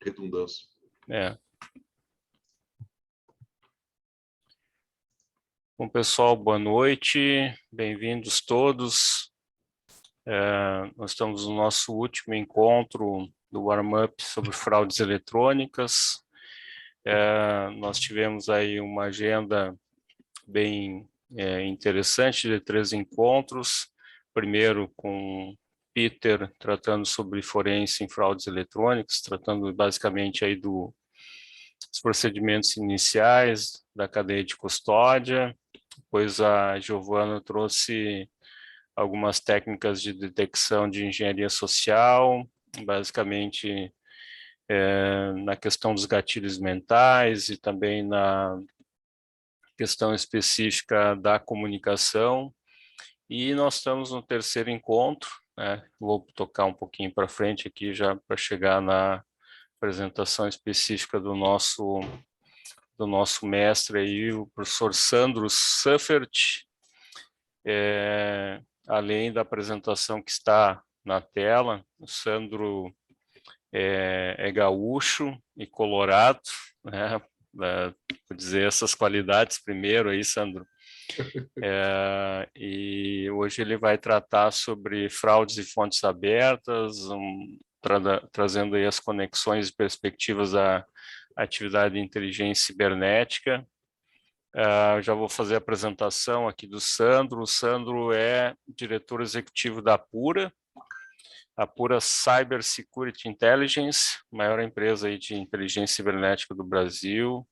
redundância. Bom, pessoal, boa noite, bem-vindos todos. Nós estamos no nosso último encontro do warm-up sobre fraudes eletrônicas. Nós tivemos aí uma agenda bem interessante de 3 encontros. Primeiro com Peter tratando sobre forense em fraudes eletrônicas, tratando basicamente aí dos procedimentos iniciais da cadeia de custódia. Depois a Giovana trouxe algumas técnicas de detecção de engenharia social, basicamente na questão dos gatilhos mentais e também na questão específica da comunicação. E nós estamos no 3º encontro, né? Vou tocar um pouquinho para frente aqui já para chegar na apresentação específica do nosso mestre aí, o professor Sandro Suffert. Além da apresentação que está na tela, o Sandro é gaúcho e colorado, né? Vou dizer essas qualidades primeiro aí, Sandro. E hoje ele vai tratar sobre fraudes e fontes abertas, trazendo aí as conexões e perspectivas da atividade de inteligência cibernética. Já vou fazer a apresentação aqui do Sandro. O Sandro é diretor executivo da Apura, Cyber Security Intelligence, maior empresa aí de inteligência cibernética do Brasil.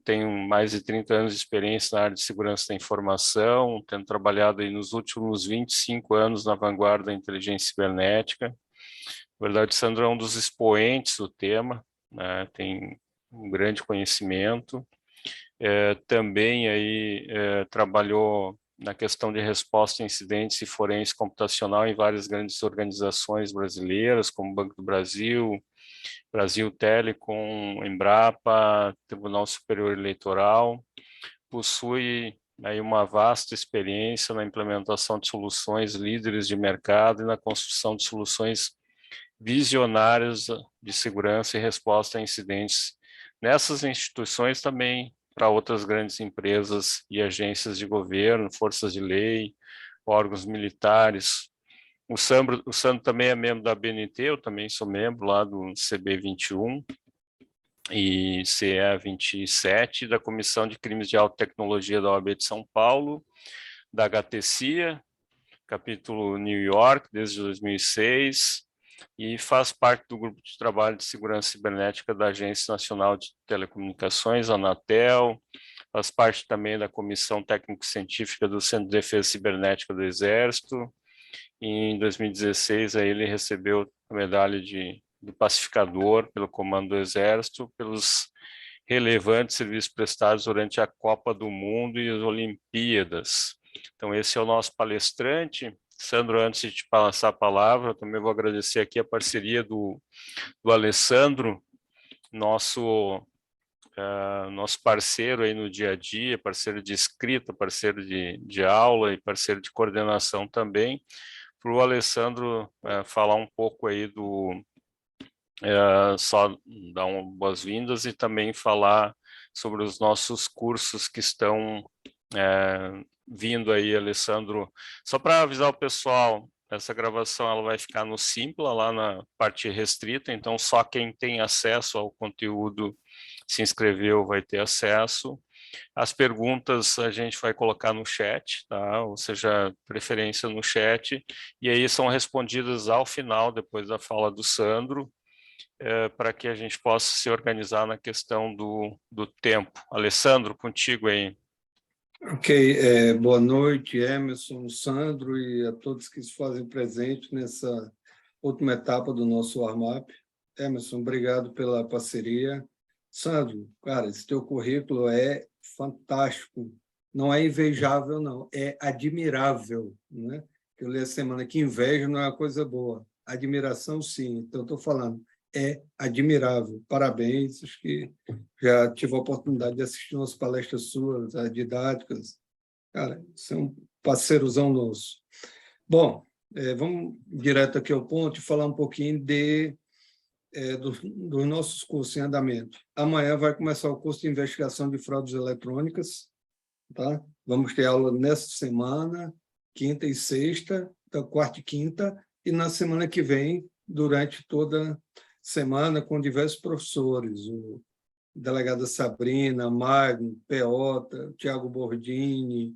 Tem mais de 30 anos de experiência na área de segurança da informação, tendo trabalhado aí nos últimos 25 anos na vanguarda da inteligência cibernética. Na verdade, Sandro é um dos expoentes do tema, né? Tem um grande conhecimento. Também aí trabalhou na questão de resposta a incidentes e forense computacional em várias grandes organizações brasileiras, como Banco do Brasil, Brasil Telecom, Embrapa, Tribunal Superior Eleitoral. Possui aí uma vasta experiência na implementação de soluções líderes de mercado e na construção de soluções visionárias de segurança e resposta a incidentes nessas instituições, também para outras grandes empresas e agências de governo, forças de lei, órgãos militares. O Sandro também é membro da BNT, eu também sou membro lá do CB21 e CE27, da Comissão de Crimes de Alta Tecnologia da OAB de São Paulo, da HTCIA, capítulo New York, desde 2006, e faz parte do grupo de trabalho de segurança cibernética da Agência Nacional de Telecomunicações, Anatel, faz parte também da Comissão Técnico-Científica do Centro de Defesa Cibernética do Exército. E em 2016, aí ele recebeu a medalha do pacificador pelo Comando do Exército, pelos relevantes serviços prestados durante a Copa do Mundo e as Olimpíadas. Então, esse é o nosso palestrante. Sandro, antes de te passar a palavra, eu também vou agradecer aqui a parceria do Alessandro, nosso parceiro aí no dia a dia, parceiro de escrita, parceiro de aula e parceiro de coordenação também, para o Alessandro falar um pouco aí só dar boas-vindas e também falar sobre os nossos cursos que estão vindo aí, Alessandro. Só para avisar o pessoal, essa gravação ela vai ficar no Simpla, lá na parte restrita, então só quem tem acesso ao conteúdo se inscreveu vai ter acesso. As perguntas a gente vai colocar no chat, tá? Ou seja, preferência no chat, e aí são respondidas ao final, depois da fala do Sandro, para que a gente possa se organizar na questão do tempo. Alessandro, contigo aí. Ok, boa noite, Emerson, Sandro e a todos que se fazem presente nessa última etapa do nosso warm-up. Emerson, obrigado pela parceria. Sandro, cara, esse teu currículo é fantástico. Não é invejável, não, é admirável, né? Eu li a semana que inveja não é uma coisa boa. Admiração, sim. Então, estou falando, é admirável. Parabéns, acho que já tive a oportunidade de assistir umas palestras suas, didáticas. Cara, você é um parceirozão nosso. Bom, vamos direto aqui ao ponto e falar um pouquinho de dos nossos cursos em andamento. Amanhã vai começar o curso de investigação de fraudes eletrônicas, tá? Vamos ter aula nesta semana, quinta e sexta, então quarta e quinta, e na semana que vem, durante toda semana, com diversos professores, o delegada Sabrina, Magno, Peota, Tiago Bordini,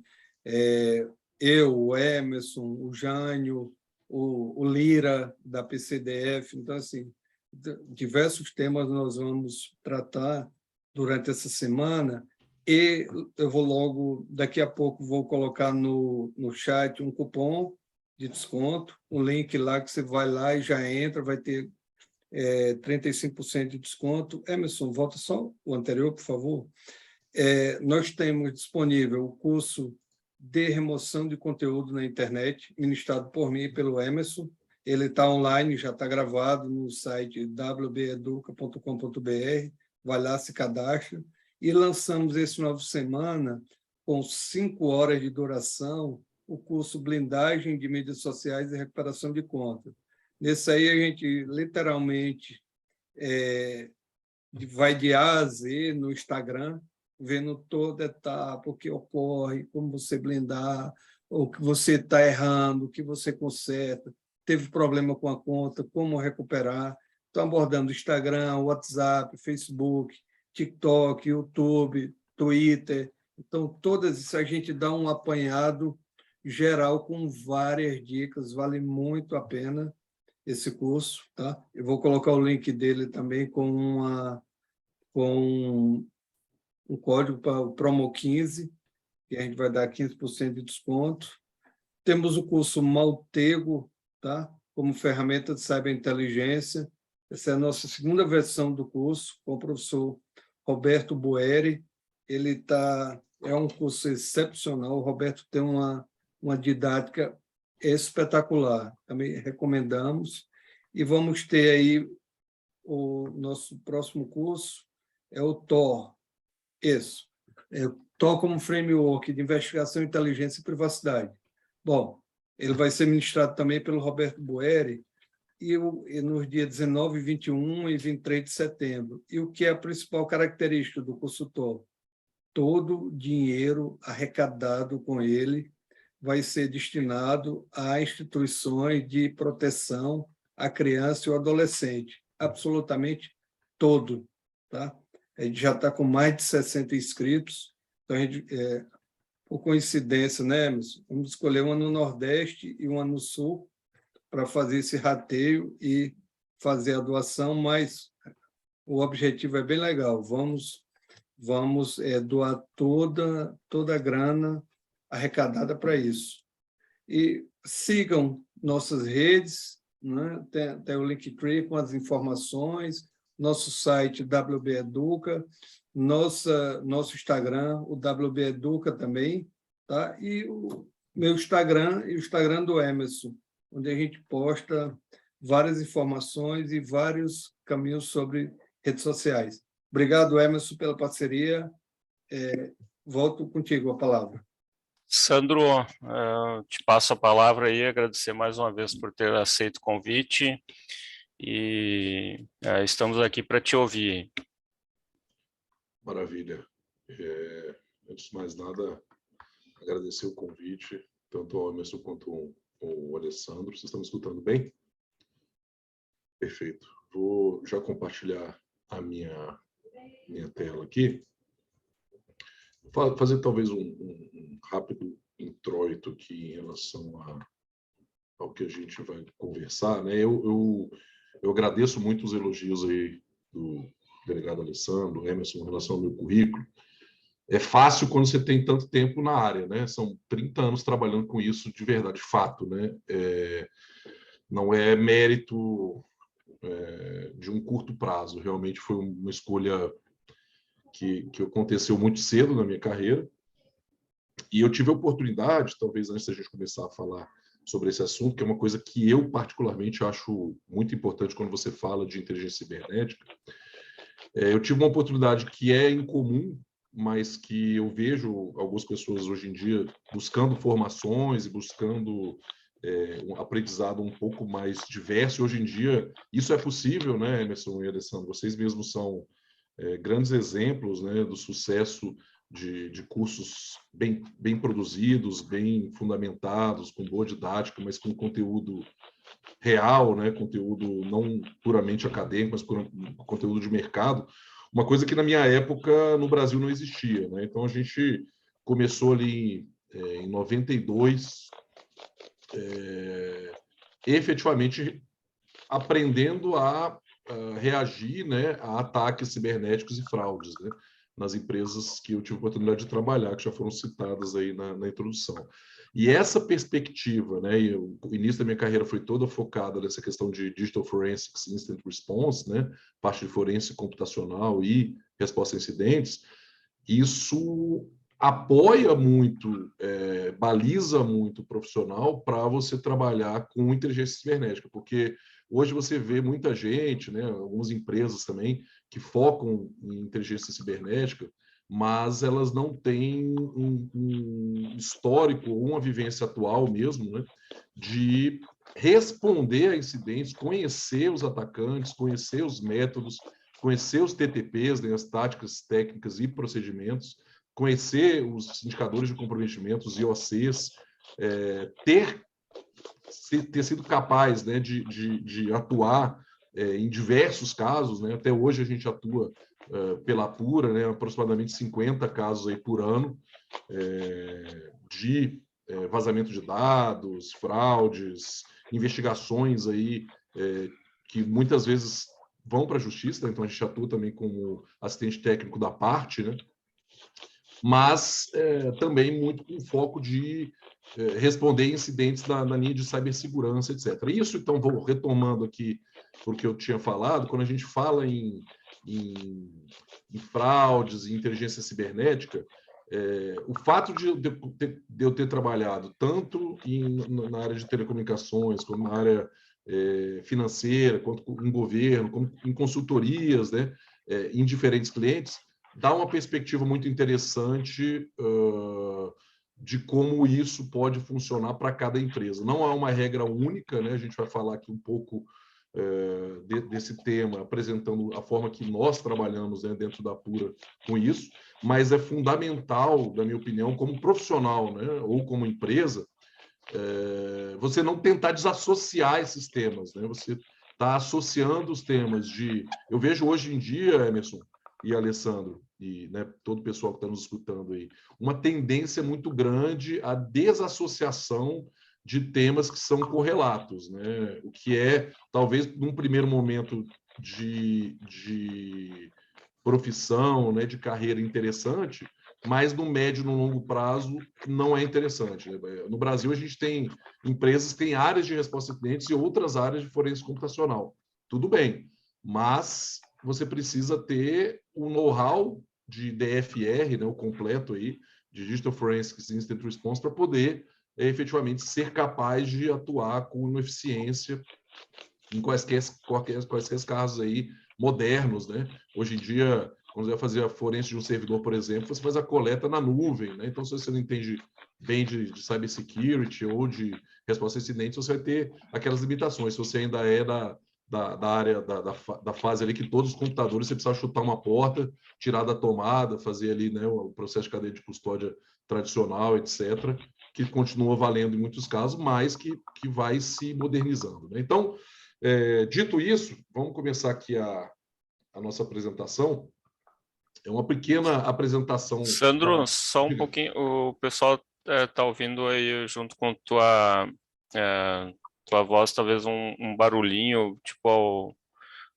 eu, o Emerson, o Jânio, o Lira, da PCDF. Então, assim, diversos temas nós vamos tratar durante essa semana, e eu vou logo, daqui a pouco, vou colocar no chat um cupom de desconto, um link lá que você vai lá e já entra, vai ter 35% de desconto. Emerson, volta só o anterior, por favor. Nós temos disponível o curso de remoção de conteúdo na internet, ministrado por mim e pelo Emerson. Ele está online, já está gravado no site wbeduca.com.br, vai lá, se cadastra. E lançamos esse final de semana, com 5 horas de duração, o curso Blindagem de Mídias Sociais e Recuperação de Conta. Nesse aí, a gente, literalmente, vai de A a Z no Instagram, vendo toda etapa, o que ocorre, como você blindar, o que você está errando, o que você conserta, teve problema com a conta, como recuperar. Estou abordando Instagram, WhatsApp, Facebook, TikTok, YouTube, Twitter. Então, todas isso a gente dá um apanhado geral com várias dicas, vale muito a pena esse curso, tá? Eu vou colocar o link dele também com um código para o Promo 15, que a gente vai dar 15% de desconto. Temos o curso Maltego, tá? Como ferramenta de cyberinteligência. Essa é a nossa segunda versão do curso, com o professor Roberto Boeri. É um curso excepcional. O Roberto tem uma didática espetacular. Também recomendamos. E vamos ter aí o nosso próximo curso, é o TOR. Isso. O TOR como Framework de Investigação, Inteligência e Privacidade. Bom, ele vai ser ministrado também pelo Roberto Boeri, e nos dias 19, 21 e 23 de setembro. E o que é a principal característica do curso TOR? Todo o dinheiro arrecadado com ele vai ser destinado a instituições de proteção à criança e ao adolescente. Absolutamente todo. Tá? A gente já está com mais de 60 inscritos. Então, a gente, por coincidência, né, Emerson? Vamos escolher uma no Nordeste e uma no Sul para fazer esse rateio e fazer a doação, mas o objetivo é bem legal. Vamos doar toda a grana arrecadada para isso. E sigam nossas redes, né? Tem o Linktree com as informações, nosso site WB Educa, nosso Instagram, o WB Educa também, tá? E o meu Instagram e o Instagram do Emerson, onde a gente posta várias informações e vários caminhos sobre redes sociais. Obrigado, Emerson, pela parceria. Volto contigo a palavra. Sandro, te passo a palavra aí, agradecer mais uma vez por ter aceito o convite e estamos aqui para te ouvir. Maravilha. Antes de mais nada, agradecer o convite, tanto ao Emerson quanto ao Alessandro. Vocês estão me escutando bem? Perfeito. Vou já compartilhar a minha tela aqui. Vou fazer talvez um rápido introito aqui em relação ao que a gente vai conversar, né? Eu agradeço muito os elogios aí do delegado Alessandro, Emerson, em relação ao meu currículo. É fácil quando você tem tanto tempo na área, né? São 30 anos trabalhando com isso de verdade, fato, né? Não é mérito de um curto prazo. Realmente foi uma escolha que aconteceu muito cedo na minha carreira. E eu tive a oportunidade, talvez antes da gente começar a falar sobre esse assunto, que é uma coisa que eu particularmente acho muito importante quando você fala de inteligência cibernética. Eu tive uma oportunidade que é incomum, mas que eu vejo algumas pessoas hoje em dia buscando formações e buscando um aprendizado um pouco mais diverso. Hoje em dia, isso é possível, né, Emerson e Alessandro? Vocês mesmos são grandes exemplos, né, do sucesso de cursos bem produzidos, bem fundamentados, com boa didática, mas com conteúdo real, né, conteúdo não puramente acadêmico, mas conteúdo de mercado. Uma coisa que na minha época no Brasil não existia, né? Então a gente começou ali em 92, efetivamente aprendendo a reagir, né, a ataques cibernéticos e fraudes, né, nas empresas que eu tive a oportunidade de trabalhar, que já foram citadas aí na introdução. E essa perspectiva, né, o início da minha carreira foi toda focada nessa questão de Digital Forensics Instant Response, né, parte de forense computacional e resposta a incidentes, isso apoia muito, baliza muito o profissional para você trabalhar com inteligência cibernética, porque hoje você vê muita gente, né, algumas empresas também, que focam em inteligência cibernética, mas elas não têm um histórico ou uma vivência atual mesmo, né, de responder a incidentes, conhecer os atacantes, conhecer os métodos, conhecer os TTPs, né, as táticas, técnicas e procedimentos, conhecer os indicadores de comprometimento, os IOCs, ter sido capaz, né, de atuar em diversos casos, né? Até hoje a gente atua pela Apura, né, aproximadamente 50 casos aí por ano de vazamento de dados, fraudes, investigações aí que muitas vezes vão para a justiça, né? Então a gente atua também como assistente técnico da parte, né? Mas também muito com foco de responder incidentes na linha de cibersegurança, etc. Isso, então, vou retomando aqui porque eu tinha falado, quando a gente fala em fraudes e inteligência cibernética, o fato de eu ter trabalhado tanto na área de telecomunicações, como na área financeira, quanto em governo, como em consultorias, né, em diferentes clientes, dá uma perspectiva muito interessante de como isso pode funcionar para cada empresa. Não há uma regra única, né? A gente vai falar aqui um pouco desse tema, apresentando a forma que nós trabalhamos, né, dentro da Apura com isso, mas é fundamental, na minha opinião, como profissional, né, ou como empresa, você não tentar desassociar esses temas, né? Você está associando os temas de... Eu vejo hoje em dia, Emerson e Alessandro, e né, todo o pessoal que está nos escutando aí, uma tendência muito grande à desassociação de temas que são correlatos, né? O que é, talvez, num primeiro momento de profissão, né, de carreira interessante, mas no médio e no longo prazo não é interessante. Né? No Brasil, a gente tem empresas que têm áreas de resposta a clientes e outras áreas de forense computacional. Tudo bem, mas você precisa ter o know-how de DFR, né, o completo aí, de Digital Forensics Instant Response, para poder efetivamente ser capaz de atuar com eficiência em quaisquer casos aí modernos, né? Hoje em dia, quando você vai fazer a forense de um servidor, por exemplo, você faz a coleta na nuvem, né? Então, se você não entende bem de cybersecurity ou de resposta a incidentes, você vai ter aquelas limitações. Se você ainda é da área da fase ali que todos os computadores você precisa chutar uma porta, tirar da tomada, fazer ali, né, o processo de cadeia de custódia tradicional, etc., que continua valendo em muitos casos, mas que vai se modernizando, né? Então, dito isso, vamos começar aqui a nossa apresentação. É uma pequena apresentação. Sandro, só um pouquinho, o pessoal está ouvindo aí junto com tua voz, talvez um barulhinho, tipo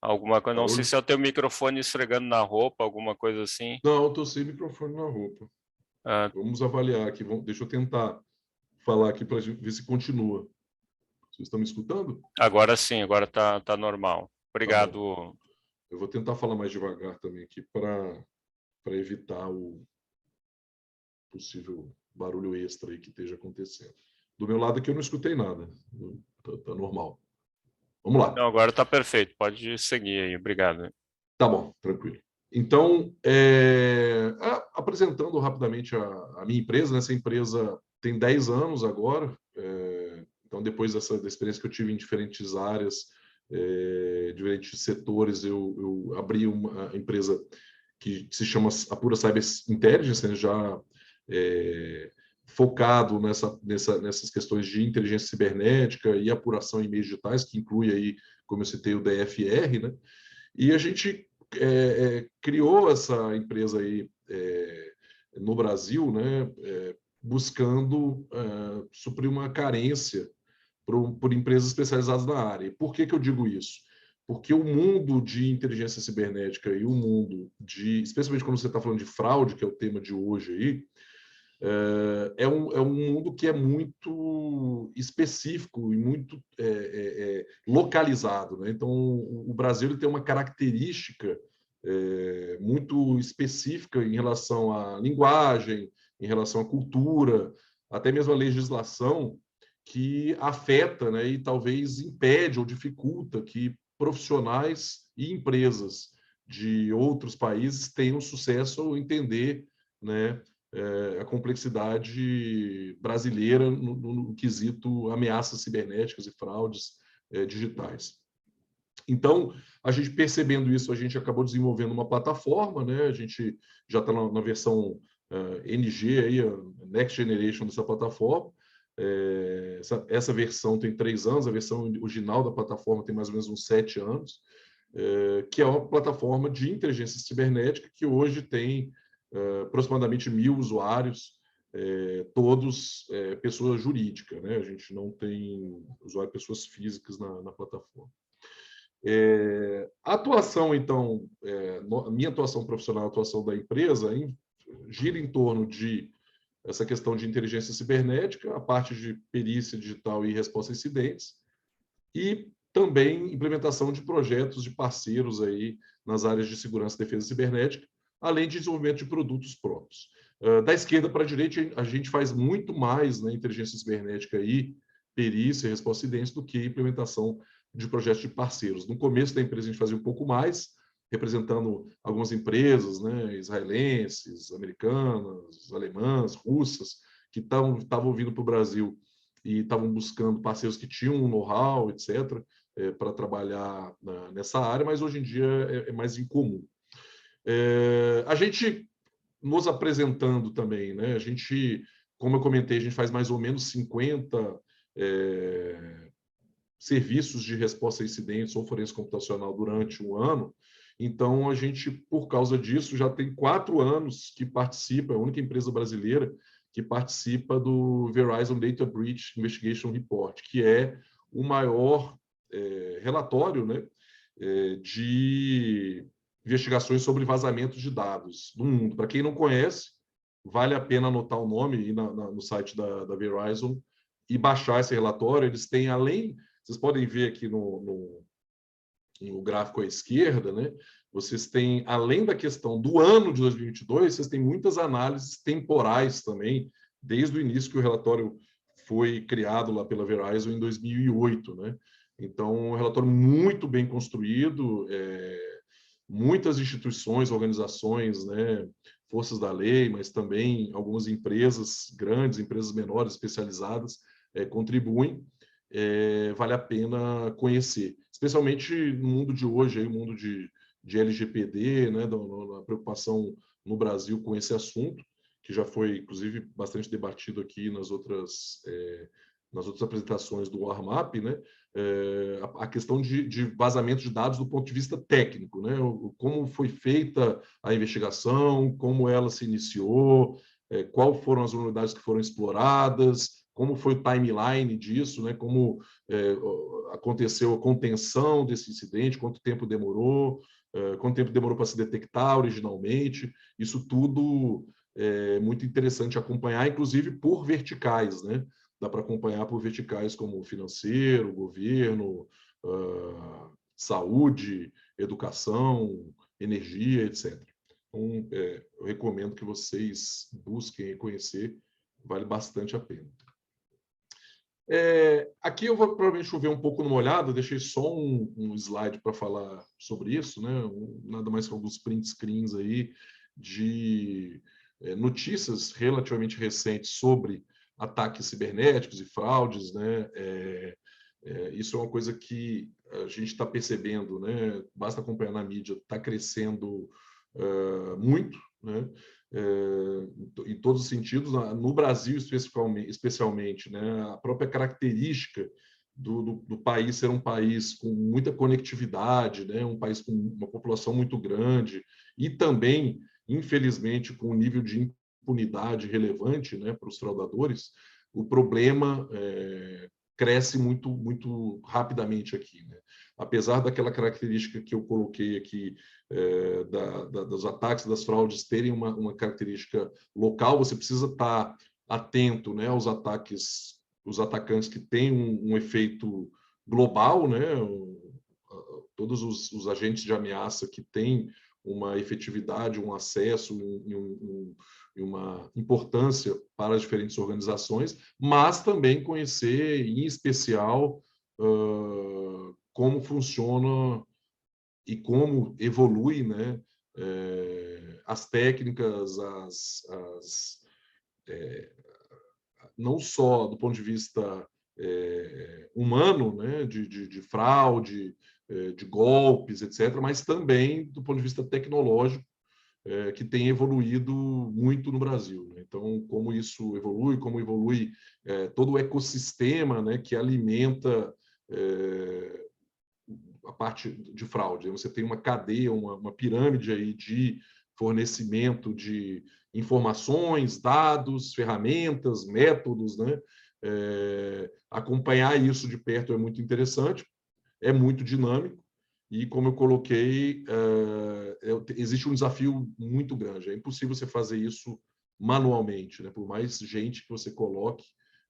alguma coisa. Não sei se é o teu microfone esfregando na roupa, alguma coisa assim. Não, eu estou sem microfone na roupa. Vamos avaliar aqui. Deixa eu tentar falar aqui para ver se continua. Vocês estão me escutando? Agora sim, agora tá normal. Obrigado. Tá, eu vou tentar falar mais devagar também aqui para evitar o possível barulho extra aí que esteja acontecendo. Do meu lado aqui eu não escutei nada. Tá normal. Vamos lá. Não, agora está perfeito. Pode seguir aí. Obrigado. Tá bom, tranquilo. Então, apresentando rapidamente a minha empresa, né? Essa empresa tem 10 anos agora, Então, depois da experiência que eu tive em diferentes áreas, diferentes setores, eu abri uma empresa que se chama Apura Cyber Intelligence, né, já focado nessas questões de inteligência cibernética e apuração em meios digitais, que inclui aí, como eu citei, o DFR, né? E a gente criou essa empresa aí no Brasil, né? Buscando suprir uma carência por empresas especializadas na área. E por que eu digo isso? Porque o mundo de inteligência cibernética e o mundo especialmente quando você está falando de fraude, que é o tema de hoje aí, é um mundo que é muito específico e muito localizado, né? Então, o Brasil ele tem uma característica muito específica em relação à linguagem, em relação à cultura, até mesmo à legislação, que afeta, né, e talvez impede ou dificulta que profissionais e empresas de outros países tenham sucesso ao entender, né, a complexidade brasileira no quesito ameaças cibernéticas e fraudes digitais. Então, a gente percebendo isso, a gente acabou desenvolvendo uma plataforma, né? A gente já está na versão NG, aí, a Next Generation dessa plataforma. Essa versão tem 3 anos, a versão original da plataforma tem mais ou menos uns 7 anos, que é uma plataforma de inteligência cibernética que hoje tem aproximadamente 1.000 usuários, todos pessoa jurídica, né? A gente não tem usuário pessoas físicas na plataforma. A atuação, então, a minha atuação profissional, a atuação da empresa, gira em torno de essa questão de inteligência cibernética, a parte de perícia digital e resposta a incidentes, e também implementação de projetos de parceiros aí nas áreas de segurança e defesa cibernética, além de desenvolvimento de produtos próprios. Da esquerda para a direita, a gente faz muito mais na inteligência cibernética e perícia e resposta a incidentes do que implementação de projetos de parceiros. No começo da empresa, a gente fazia um pouco mais, representando algumas empresas, né, israelenses, americanas, alemãs, russas, que estavam vindo para o Brasil e estavam buscando parceiros que tinham um know-how, etc., para trabalhar nessa área, mas hoje em dia é mais incomum. A gente, nos apresentando também, né, a gente, como eu comentei, a gente faz mais ou menos 50 serviços de resposta a incidentes ou forense computacional durante um ano. Então, a gente, por causa disso, já tem 4 anos que participa, é a única empresa brasileira que participa do Verizon Data Breach Investigation Report, que é o maior relatório, né, de investigações sobre vazamento de dados do mundo. Para quem não conhece, vale a pena anotar o nome e no site da Verizon e baixar esse relatório. Eles têm, além, vocês podem ver aqui no gráfico à esquerda, né? Vocês têm, além da questão do ano de 2022, vocês têm muitas análises temporais também, desde o início que o relatório foi criado lá pela Verizon em 2008, né? Então, um relatório muito bem construído, muitas instituições, organizações, né, forças da lei, mas também algumas empresas grandes, empresas menores, especializadas, contribuem. Vale a pena conhecer, especialmente no mundo de hoje, aí, o mundo de LGPD, né, da preocupação no Brasil com esse assunto, que já foi, inclusive, bastante debatido aqui nas outras apresentações do Warmap, né? A questão de vazamento de dados do ponto de vista técnico, né? Como foi feita a investigação, como ela se iniciou, quais foram as vulnerabilidades que foram exploradas, como foi o timeline disso, né? Como aconteceu a contenção desse incidente, quanto tempo demorou para se detectar originalmente. Isso tudo é muito interessante acompanhar, inclusive por verticais, né? Dá para acompanhar por verticais como financeiro, governo, saúde, educação, energia, etc. Então, eu recomendo que vocês busquem conhecer, vale bastante a pena. Aqui eu vou provavelmente chover um pouco numa olhada, deixei só um slide para falar sobre isso, né? Nada mais que alguns print screens aí de notícias relativamente recentes sobre ataques cibernéticos e fraudes, né? Isso é uma coisa que a gente está percebendo, né? Basta acompanhar na mídia, está crescendo muito, né? Em todos os sentidos. No Brasil, especialmente, né? A própria característica do país ser um país com muita conectividade, né? Um país com uma população muito grande e também, infelizmente, com um nível de impunidade relevante, né, para os fraudadores, o problema cresce muito rapidamente aqui, né? Apesar daquela característica que eu coloquei aqui, dos ataques, das fraudes terem uma característica local, você precisa estar atento, né, aos ataques, os atacantes que têm um efeito global, né? Todos os agentes de ameaça que têm uma efetividade, um acesso e uma importância para as diferentes organizações, mas também conhecer, em especial, como funciona e como evolui, né, as técnicas, não só do ponto de vista humano, né, de fraude, de golpes, etc., mas também do ponto de vista tecnológico, que tem evoluído muito no Brasil, né? Então, como isso evolui, como evolui todo o ecossistema, né, que alimenta a parte de fraude. Você tem uma cadeia, uma pirâmide aí de fornecimento de informações, dados, ferramentas, métodos, né? Acompanhar isso de perto é muito interessante, é muito dinâmico, e, como eu coloquei, existe um desafio muito grande. É impossível você fazer isso manualmente, né? Por mais gente que você coloque,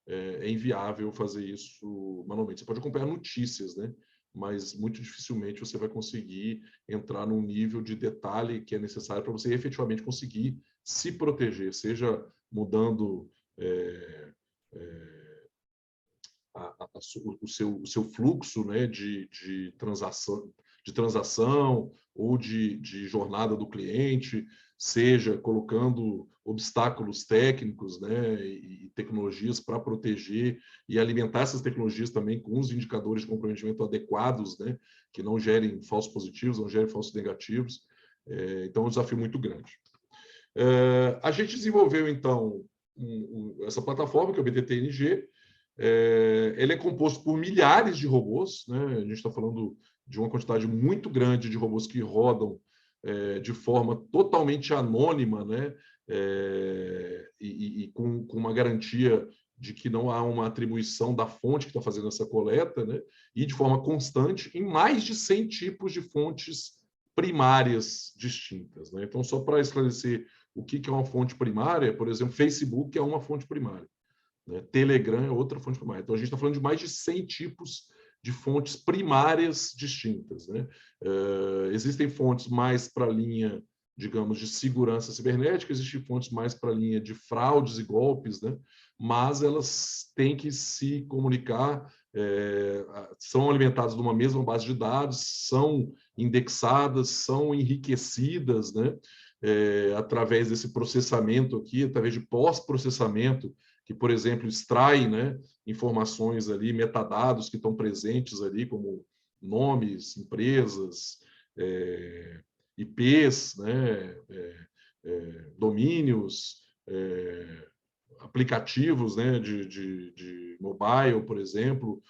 é inviável fazer isso manualmente. Você pode acompanhar notícias, né? Mas muito dificilmente você vai conseguir entrar num nível de detalhe que é necessário para você efetivamente conseguir se proteger, seja mudando o seu fluxo, né, de transação ou de jornada do cliente, seja colocando obstáculos técnicos, né, e tecnologias para proteger e alimentar essas tecnologias também com os indicadores de comprometimento adequados, né, que não gerem falsos positivos, não gerem falsos negativos. Então, é um desafio muito grande. A gente desenvolveu, então, essa plataforma, que é o BTTNG. Ele é composto por milhares de robôs, né? A gente está falando de uma quantidade muito grande de robôs que rodam de forma totalmente anônima, né? E com uma garantia de que não há uma atribuição da fonte que está fazendo essa coleta, né? E de forma constante em mais de 100 tipos de fontes primárias distintas, né? Então, só para esclarecer o que é uma fonte primária, por exemplo, Facebook é uma fonte primária, né? Telegram é outra fonte primária. Então, a gente está falando de mais de 100 tipos de fontes primárias distintas, né? Existem fontes mais para a linha, digamos, de segurança cibernética, existem fontes mais para a linha de fraudes e golpes, né? Mas elas têm que se comunicar, são alimentadas de uma mesma base de dados, são indexadas, são enriquecidas, né? Através desse processamento aqui, através de pós-processamento, que, por exemplo, extrai, né, informações ali, metadados que estão presentes ali, como nomes, empresas, IPs, né, domínios, aplicativos, né, de mobile, por exemplo.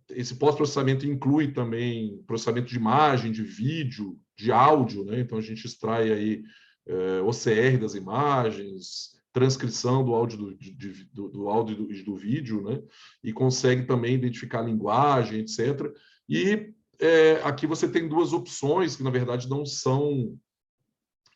Esse pós-processamento inclui também processamento de imagem, de vídeo, de áudio, né? Então, a gente extrai aí OCR das imagens, transcrição do áudio do áudio e do vídeo, né? E consegue também identificar a linguagem, etc. E aqui você tem duas opções que, na verdade, não são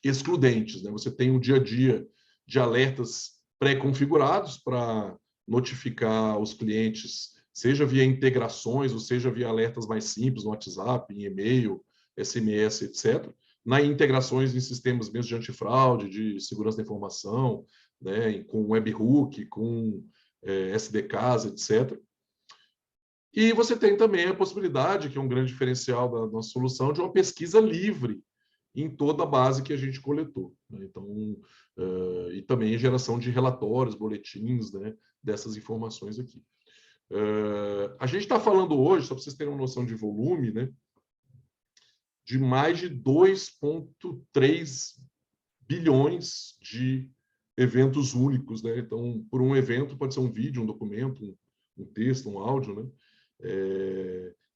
excludentes, né? Você tem o dia a dia de alertas pré-configurados para notificar os clientes, seja via integrações, ou seja via alertas mais simples no WhatsApp, em e-mail, SMS, etc. Na integrações em sistemas mesmo de antifraude, de segurança da informação, né, com webhook, com SDKs, etc. E você tem também a possibilidade, que é um grande diferencial da nossa solução, de uma pesquisa livre em toda a base que a gente coletou, né? Então, e também geração de relatórios, boletins, né, dessas informações aqui. A gente está falando hoje, só para vocês terem uma noção de volume, né, de mais de 2,3 bilhões de eventos únicos, né? Então, por um evento pode ser um vídeo, um documento, um texto, um áudio, né?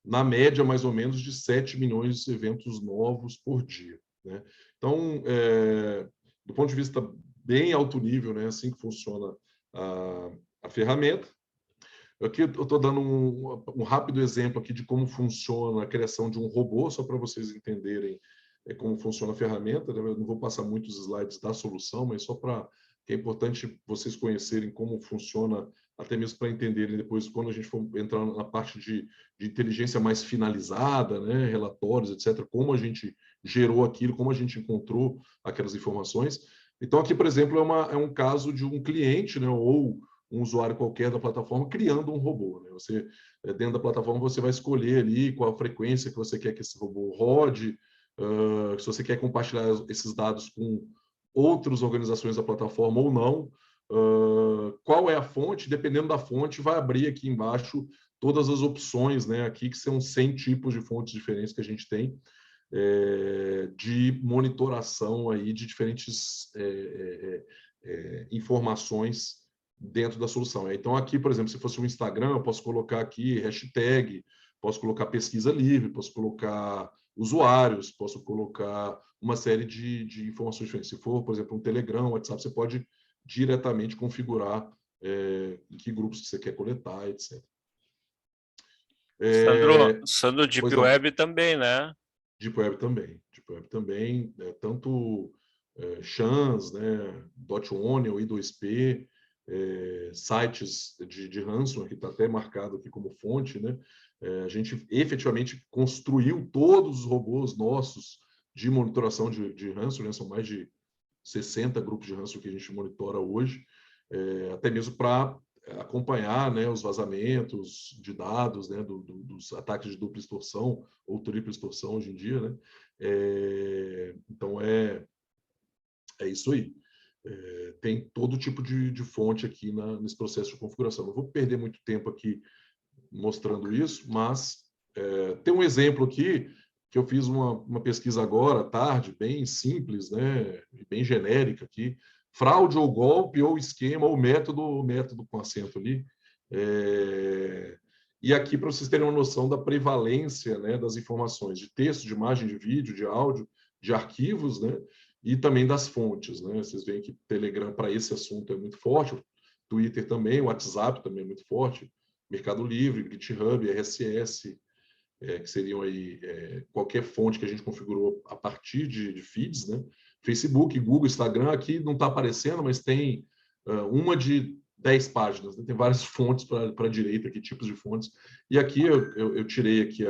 Na média, mais ou menos, de 7 milhões de eventos novos por dia, né? Então, do ponto de vista bem alto nível, né? Assim que funciona a ferramenta. Aqui eu estou dando um rápido exemplo aqui de como funciona a criação de um robô, só para vocês entenderem como funciona a ferramenta, né? Eu não vou passar muitos slides da solução, mas só para que é importante vocês conhecerem como funciona, até mesmo para entenderem depois, quando a gente for entrar na parte de inteligência mais finalizada, né? Relatórios, etc., como a gente gerou aquilo, como a gente encontrou aquelas informações. Então, aqui, por exemplo, é um caso de um cliente, né? Ou um usuário qualquer da plataforma criando um robô, né? Você, dentro da plataforma, você vai escolher ali qual a frequência que você quer que esse robô rode, se você quer compartilhar esses dados com outras organizações da plataforma ou não, qual é a fonte, dependendo da fonte, vai abrir aqui embaixo todas as opções, né? Aqui que são 100 tipos de fontes diferentes que a gente tem, de monitoração aí de diferentes informações dentro da solução. Então, aqui, por exemplo, se fosse um Instagram, eu posso colocar aqui hashtag, posso colocar pesquisa livre, posso colocar usuários, posso colocar uma série de informações diferentes. Se for, por exemplo, um Telegram, um WhatsApp, você pode diretamente configurar em que grupos você quer coletar, etc. Sandro, Deep Web também, né? Deep Web também. Deep Web também, tanto Chans, né, .onion, I2P, sites de ransomware, que está até marcado aqui como fonte, né? A gente efetivamente construiu todos os robôs nossos de monitoração de ransomware, né? São mais de 60 grupos de ransomware que a gente monitora hoje, até mesmo para acompanhar, né, os vazamentos de dados, né, dos ataques de dupla extorsão ou tripla extorsão hoje em dia, né? Então, é isso aí. Tem todo tipo de fonte aqui nesse processo de configuração. Não vou perder muito tempo aqui mostrando isso, mas tem um exemplo aqui que eu fiz uma pesquisa agora, à tarde, bem simples, né, bem genérica aqui, fraude ou golpe ou esquema ou método com acento ali. E aqui, para vocês terem uma noção da prevalência, né, das informações de texto, de imagem, de vídeo, de áudio, de arquivos, né, e também das fontes, né? Vocês veem que Telegram para esse assunto é muito forte, o Twitter também, o WhatsApp também é muito forte, Mercado Livre, GitHub, RSS, que seriam aí qualquer fonte que a gente configurou a partir de feeds, né? Facebook, Google, Instagram, aqui não está aparecendo, mas tem uma de 10 páginas, né? Tem várias fontes para a direita aqui, tipos de fontes. E aqui eu tirei aqui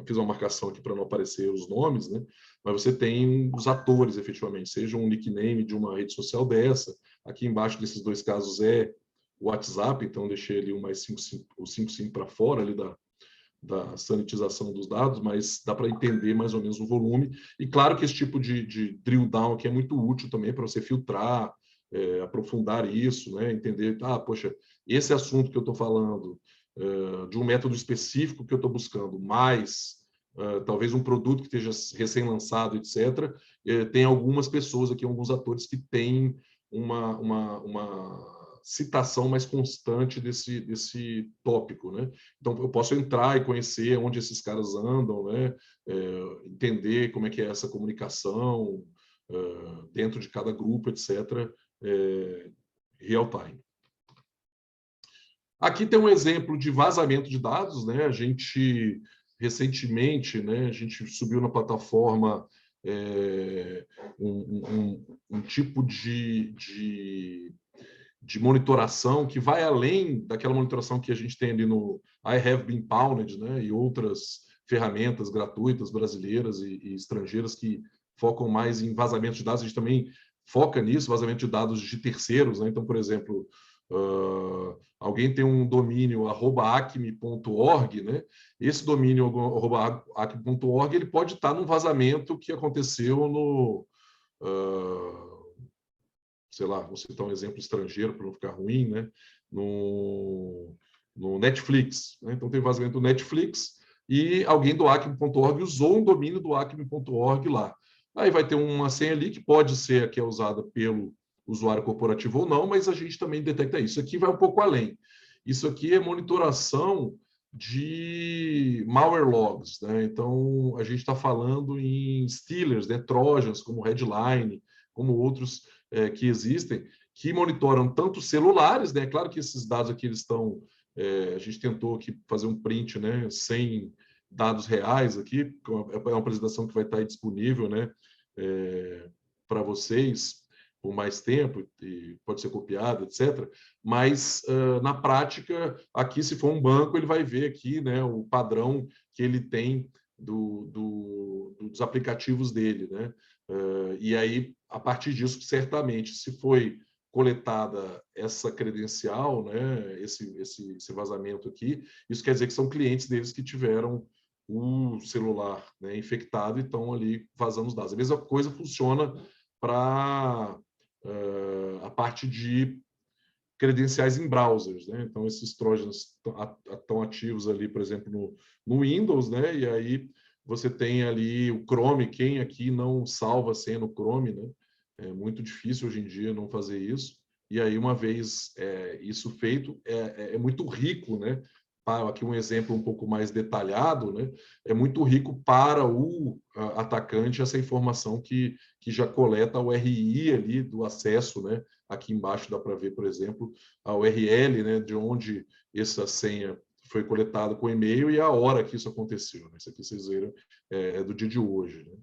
fiz uma marcação aqui para não aparecer os nomes, né? Mas você tem os atores, efetivamente, seja um nickname de uma rede social dessa. Aqui embaixo desses dois casos é o WhatsApp, então deixei ali o mais 55 para fora ali da sanitização dos dados, mas dá para entender mais ou menos o volume. E claro que esse tipo de drill down aqui é muito útil também para você filtrar, aprofundar isso, né? Entender, poxa, esse assunto que eu estou falando, de um método específico que eu estou buscando, mais talvez um produto que esteja recém-lançado, etc., tem algumas pessoas aqui, alguns atores que têm uma citação mais constante desse tópico, né? Então, eu posso entrar e conhecer onde esses caras andam, né? Entender como é que é essa comunicação dentro de cada grupo, etc., real time. Aqui tem um exemplo de vazamento de dados, né? A gente, recentemente, né, a gente subiu na plataforma um tipo de monitoração que vai além daquela monitoração que a gente tem ali no I Have Been Pwned, né, e outras ferramentas gratuitas brasileiras e estrangeiras que focam mais em vazamento de dados. A gente também foca nisso, vazamento de dados de terceiros, né? Então, por exemplo, Alguém tem um domínio @acme.org, né? Esse domínio @acme.org ele pode estar num vazamento que aconteceu no, sei lá, vou citar um exemplo estrangeiro para não ficar ruim, né? No Netflix, né? Então tem vazamento do Netflix e alguém do acme.org usou um domínio do acme.org lá. Aí vai ter uma senha ali que pode ser a que é usada pelo usuário corporativo ou não, mas a gente também detecta isso. Aqui vai um pouco além. Isso aqui é monitoração de malware logs, né? Então a gente está falando em stealers, né? Trojans, como Headline, como outros que existem, que monitoram tanto celulares, né? Claro que esses dados aqui eles estão, a gente tentou aqui fazer um print, né? Sem dados reais aqui, é uma apresentação que vai estar aí disponível, né? Para vocês por mais tempo, e pode ser copiado, etc. Mas, na prática, aqui, se for um banco, ele vai ver aqui, né, o padrão que ele tem dos aplicativos dele, né? E aí, a partir disso, certamente, se foi coletada essa credencial, né, esse vazamento aqui, isso quer dizer que são clientes deles que tiveram o celular, né, infectado e estão ali vazando os dados. A mesma coisa funciona para a parte de credenciais em browsers, né? Então esses trojans estão ativos ali, por exemplo, no Windows, né? E aí você tem ali o Chrome. Quem aqui não salva a senha no Chrome, né? É muito difícil hoje em dia não fazer isso. E aí, uma vez isso feito, é muito rico, né? Aqui um exemplo um pouco mais detalhado, né? É muito rico para o atacante essa informação que já coleta o RI ali do acesso, né? Aqui embaixo dá para ver, por exemplo, a URL, né? De onde essa senha foi coletada com e-mail e a hora que isso aconteceu. Né? Isso aqui vocês viram é do dia de hoje. Né?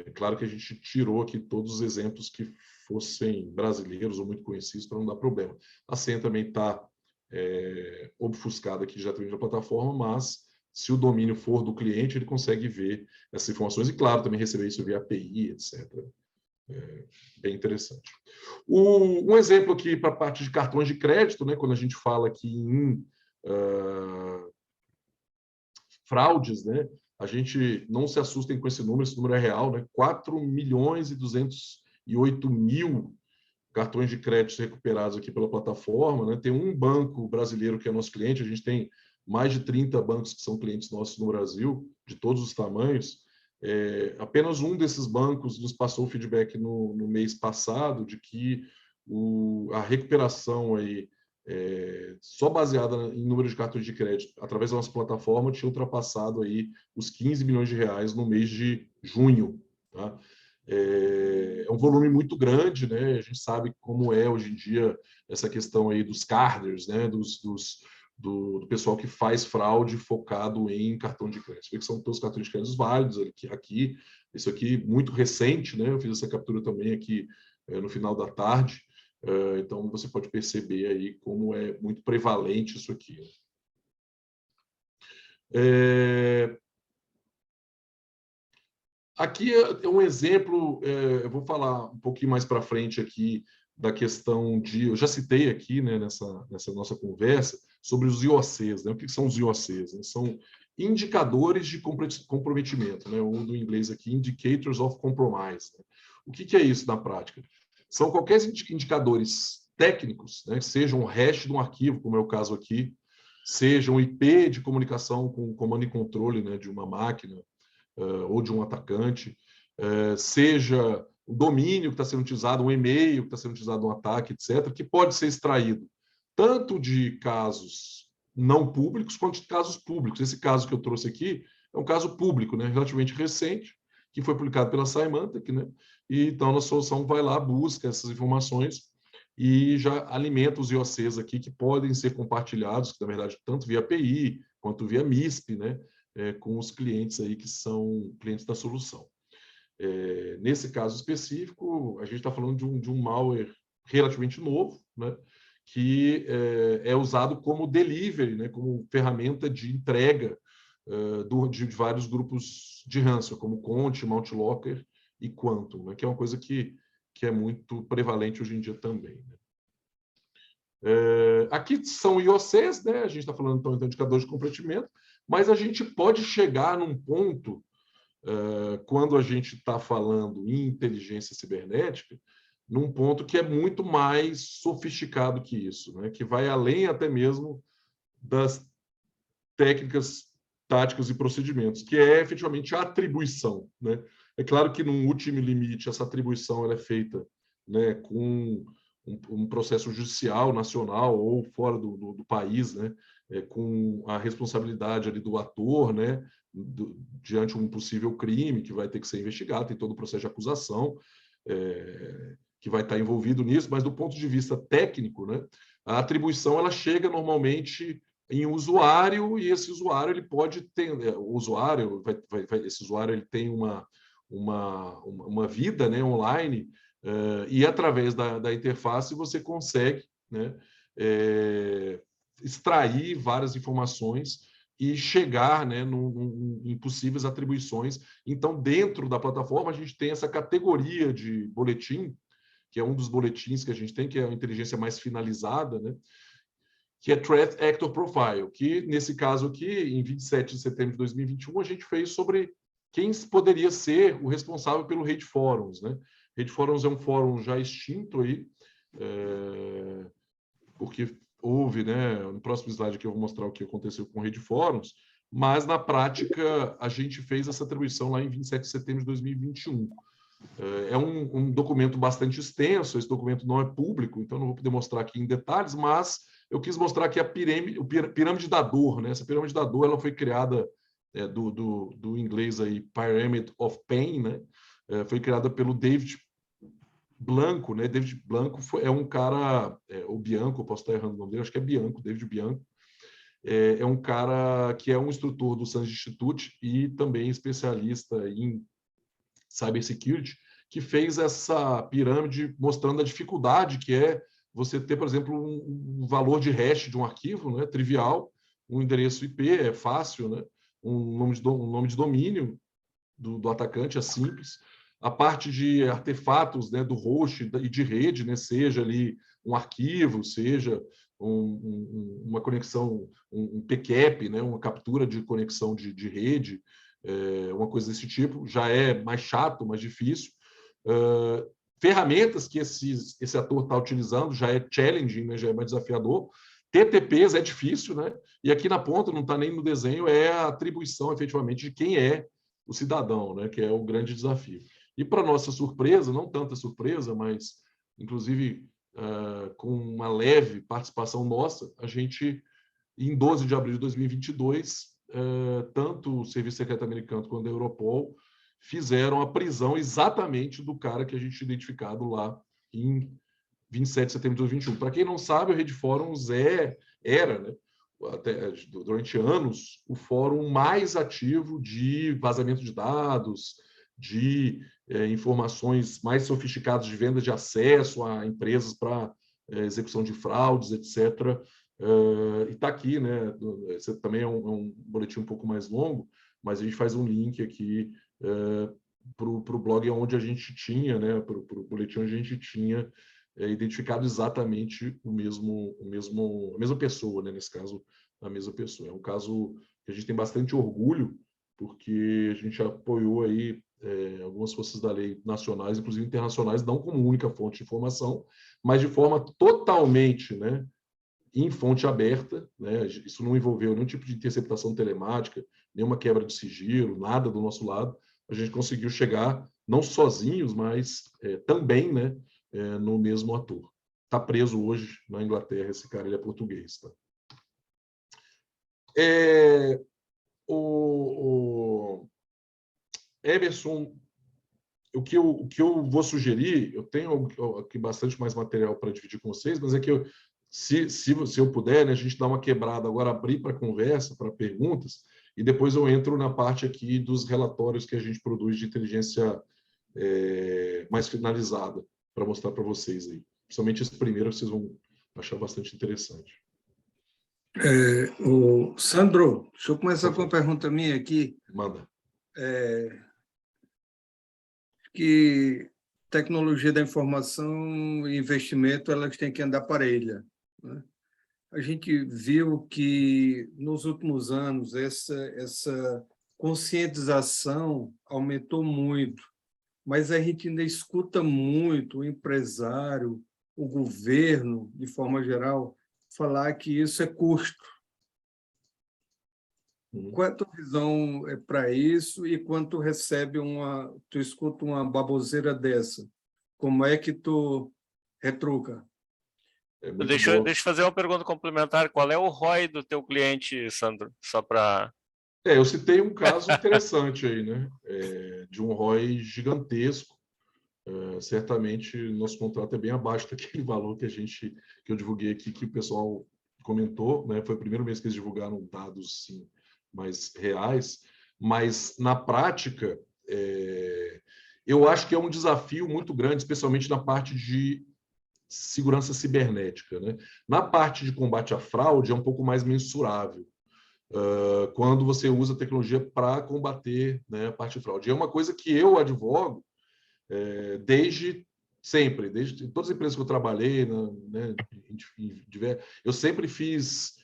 É claro que a gente tirou aqui todos os exemplos que fossem brasileiros ou muito conhecidos para não dar problema. A senha também está obfuscada aqui diretamente na plataforma, mas se o domínio for do cliente, ele consegue ver essas informações e, claro, também receber isso via API, etc. Bem interessante. Um exemplo aqui para a parte de cartões de crédito, né, quando a gente fala aqui em fraudes, né, a gente não se assustem com esse número é real, né, 4.208.000 cartões de crédito recuperados aqui pela plataforma, né? Tem um banco brasileiro que é nosso cliente, a gente tem mais de 30 bancos que são clientes nossos no Brasil, de todos os tamanhos. Apenas um desses bancos nos passou o feedback no mês passado de que a recuperação aí, só baseada em número de cartões de crédito através da nossa plataforma tinha ultrapassado aí os 15 milhões de reais no mês de junho. Tá? É um volume muito grande, né? A gente sabe como é hoje em dia essa questão aí dos carders, né? Do pessoal que faz fraude focado em cartão de crédito. Que são todos os cartões de crédito válidos aqui. Isso aqui muito recente, né? Eu fiz essa captura também aqui no final da tarde. Então você pode perceber aí como é muito prevalente isso aqui. Aqui é um exemplo, eu vou falar um pouquinho mais para frente aqui da questão de... Eu já citei aqui, né, nessa nossa conversa sobre os IOCs. Né? O que são os IOCs? Né? São indicadores de comprometimento, né? Ou do inglês aqui, Indicators of Compromise. Né? O que é isso na prática? São qualquer indicadores técnicos, né? Seja um hash de um arquivo, como é o caso aqui, seja um IP de comunicação com comando e controle, né, de uma máquina, ou de um atacante, seja o domínio que está sendo utilizado, um e-mail que está sendo utilizado no ataque, etc., que pode ser extraído tanto de casos não públicos quanto de casos públicos. Esse caso que eu trouxe aqui é um caso público, né, relativamente recente, que foi publicado pela Symantec, né, e então a nossa solução vai lá, busca essas informações e já alimenta os IOCs aqui que podem ser compartilhados, na verdade, tanto via API quanto via MISP, né, com os clientes aí que são clientes da solução. Nesse caso específico, a gente está falando de um malware relativamente novo, né, que é usado como delivery, né, como ferramenta de entrega de vários grupos de ransomware, como Conti, Multilocker e Quantum, né, que é uma coisa que é muito prevalente hoje em dia também. Né. Aqui são IOCs, né? A gente está falando então de indicadores de comprometimento, mas a gente pode chegar num ponto, quando a gente está falando em inteligência cibernética, num ponto que é muito mais sofisticado que isso, né? Que vai além até mesmo das técnicas, táticas e procedimentos, que é efetivamente a atribuição, né? É claro que, no último limite, essa atribuição ela é feita, né, com um processo judicial nacional ou fora do país, né, com a responsabilidade ali do ator, né, diante de um possível crime que vai ter que ser investigado, tem todo o processo de acusação que vai estar envolvido nisso, mas do ponto de vista técnico, né, a atribuição ela chega normalmente em usuário, e esse usuário ele pode ter, o usuário esse usuário ele tem uma vida, né, online, e através da interface você consegue, né, extrair várias informações e chegar, né, em possíveis atribuições. Então, dentro da plataforma, a gente tem essa categoria de boletim, que é um dos boletins que a gente tem, que é a inteligência mais finalizada, né, que é Threat Actor Profile, que, nesse caso aqui, em 27 de setembro de 2021, a gente fez sobre quem poderia ser o responsável pelo Hate Forums, né? Hate Forums é um fórum já extinto aí, porque houve, né? No próximo slide aqui eu vou mostrar o que aconteceu com o Hate Forums, mas, na prática, a gente fez essa atribuição lá em 27 de setembro de 2021. É um documento bastante extenso, esse documento não é público, então não vou poder mostrar aqui em detalhes, mas eu quis mostrar aqui a pirâmide da dor, né? Essa pirâmide da dor ela foi criada do inglês aí, Pyramid of Pain, né? Foi criada pelo David Blanco, né? David Blanco é um cara, ou Bianco, eu posso estar errando o nome dele, acho que é Bianco, David Bianco. É um cara que é um instrutor do Sans Institute e também especialista em cybersecurity, que fez essa pirâmide mostrando a dificuldade que é você ter, por exemplo, um valor de hash de um arquivo, né, trivial, um endereço IP é fácil, né, um nome de domínio do atacante é simples. A parte de artefatos, né, do host e de rede, né, seja ali um arquivo, seja uma conexão, um PCAP, né, uma captura de conexão de rede, uma coisa desse tipo, já é mais chato, mais difícil. Ferramentas que esse ator está utilizando já é challenging, né, já é mais desafiador. TTPs é difícil, né? E aqui na ponta, não está nem no desenho, é a atribuição efetivamente de quem é o cidadão, né, que é o grande desafio. E, para nossa surpresa, não tanta surpresa, mas, inclusive, com uma leve participação nossa, a gente, em 12 de abril de 2022, tanto o Serviço Secreto Americano quanto a Europol fizeram a prisão exatamente do cara que a gente tinha identificado lá em 27 de setembro de 2021. Para quem não sabe, o Hate Forums era, né, até durante anos, o fórum mais ativo de vazamento de dados, de informações mais sofisticadas de venda de acesso a empresas para execução de fraudes, etc. E está aqui, né? Esse também é um boletim um pouco mais longo, mas a gente faz um link aqui para o blog onde a gente tinha, né? Para o boletim onde a gente tinha identificado exatamente a mesma pessoa, né? Nesse caso, a mesma pessoa. É um caso que a gente tem bastante orgulho, porque a gente apoiou aí algumas forças da lei nacionais, inclusive internacionais, não como única fonte de informação, mas de forma totalmente, né, em fonte aberta, né? Isso não envolveu nenhum tipo de interceptação telemática, nenhuma quebra de sigilo, nada do nosso lado. A gente conseguiu chegar, não sozinhos, mas também, né, no mesmo ator. Está preso hoje na Inglaterra, esse cara, ele é português. Tá? O Emerson, o que eu vou sugerir, eu tenho aqui bastante mais material para dividir com vocês, mas é que se eu puder, né, a gente dá uma quebrada agora, abrir para conversa, para perguntas, e depois eu entro na parte aqui dos relatórios que a gente produz de inteligência mais finalizada, para mostrar para vocês aí. Principalmente esse primeiro, que vocês vão achar bastante interessante. Sandro, deixa eu começar com uma pergunta minha aqui. Manda. Que tecnologia da informação e investimento, elas têm que andar parelha. né? A gente viu que, nos últimos anos, essa conscientização aumentou muito, mas a gente ainda escuta muito o empresário, o governo, de forma geral, falar que isso é custo. Qual é a tua visão para isso e quando tu recebe tu escuta uma baboseira dessa, como é que tu retruca? Deixa eu fazer uma pergunta complementar. Qual é o ROI do teu cliente, Sandro? Só para... Eu citei um caso interessante aí, né? De um ROI gigantesco. Certamente, nosso contrato é bem abaixo daquele valor que eu divulguei aqui, que o pessoal comentou, né? Foi o primeiro mês que eles divulgaram dados assim, mais reais, mas na prática, eu acho que é um desafio muito grande, especialmente na parte de segurança cibernética, né? Na parte de combate à fraude é um pouco mais mensurável, quando você usa a tecnologia para combater, né, a parte de fraude. E é uma coisa que eu advogo desde sempre, desde todas as empresas que eu trabalhei, né, eu sempre fiz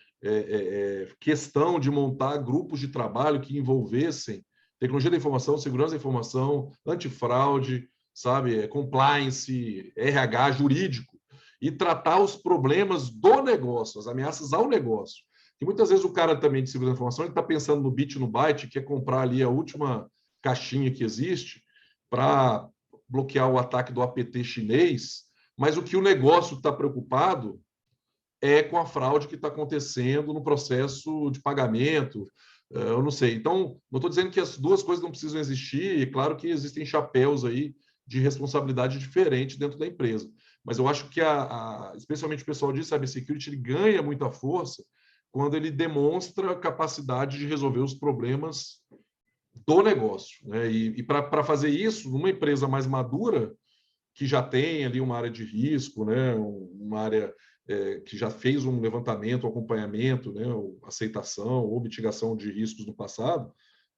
questão de montar grupos de trabalho que envolvessem tecnologia da informação, segurança da informação, antifraude, sabe, compliance, RH, jurídico, e tratar os problemas do negócio, as ameaças ao negócio. E muitas vezes o cara também de segurança da informação está pensando no bit, no byte, quer comprar ali a última caixinha que existe para bloquear o ataque do APT chinês, mas o que o negócio está preocupado é com a fraude que está acontecendo no processo de pagamento. Eu não sei. Então, não estou dizendo que as duas coisas não precisam existir, e claro que existem chapéus aí de responsabilidade diferente dentro da empresa. Mas eu acho que, especialmente o pessoal de cybersecurity, ele ganha muita força quando ele demonstra capacidade de resolver os problemas do negócio, né? E para fazer isso, numa empresa mais madura, que já tem ali uma área de risco, né? Uma área que já fez um levantamento, um acompanhamento, né? Aceitação ou mitigação de riscos no passado,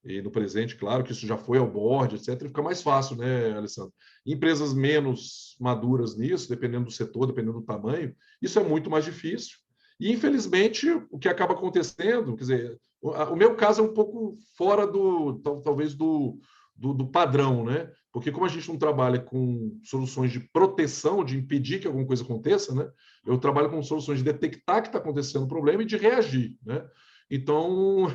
e no presente, claro que isso já foi ao board, etc., fica mais fácil, né, Alessandro? Empresas menos maduras nisso, dependendo do setor, dependendo do tamanho, isso é muito mais difícil. E, infelizmente, o que acaba acontecendo, quer dizer, o meu caso é um pouco fora talvez do padrão, né? Porque como a gente não trabalha com soluções de proteção, de impedir que alguma coisa aconteça, né? Eu trabalho com soluções de detectar que está acontecendo um problema e de reagir, né? Então,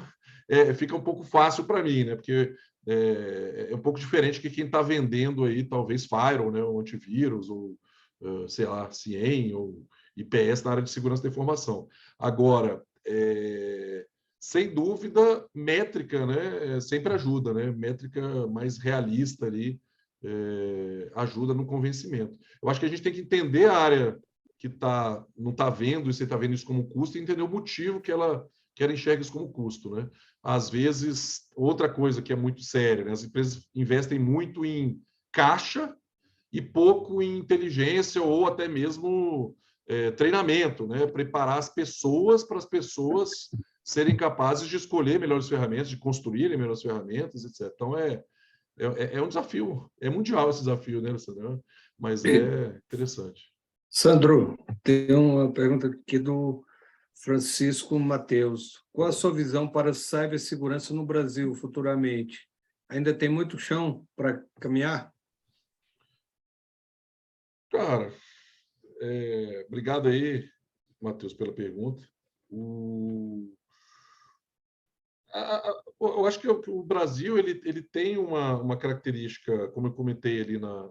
fica um pouco fácil para mim, né? Porque é um pouco diferente que quem está vendendo aí, talvez firewall, né? Ou antivírus, ou sei lá, CIEM, ou IPS na área de segurança da informação. Agora, sem dúvida, métrica, né? Sempre ajuda, né? Métrica mais realista ali ajuda no convencimento. Eu acho que a gente tem que entender a área que não está vendo, e você está vendo isso como custo, e entender o motivo que ela enxerga isso como custo, né? Às vezes, outra coisa que é muito séria, né? As empresas investem muito em caixa e pouco em inteligência ou até mesmo treinamento, né? Preparar as pessoas para as pessoas serem capazes de escolher melhores ferramentas, de construírem melhores ferramentas, etc. Então, é um desafio, é mundial esse desafio, né, Alessandro? Mas é interessante. Sandro, tem uma pergunta aqui do Francisco Mateus. Qual a sua visão para a cibersegurança no Brasil futuramente? Ainda tem muito chão para caminhar? Cara, obrigado aí, Matheus, pela pergunta. Eu acho que o Brasil ele tem uma característica, como eu comentei ali na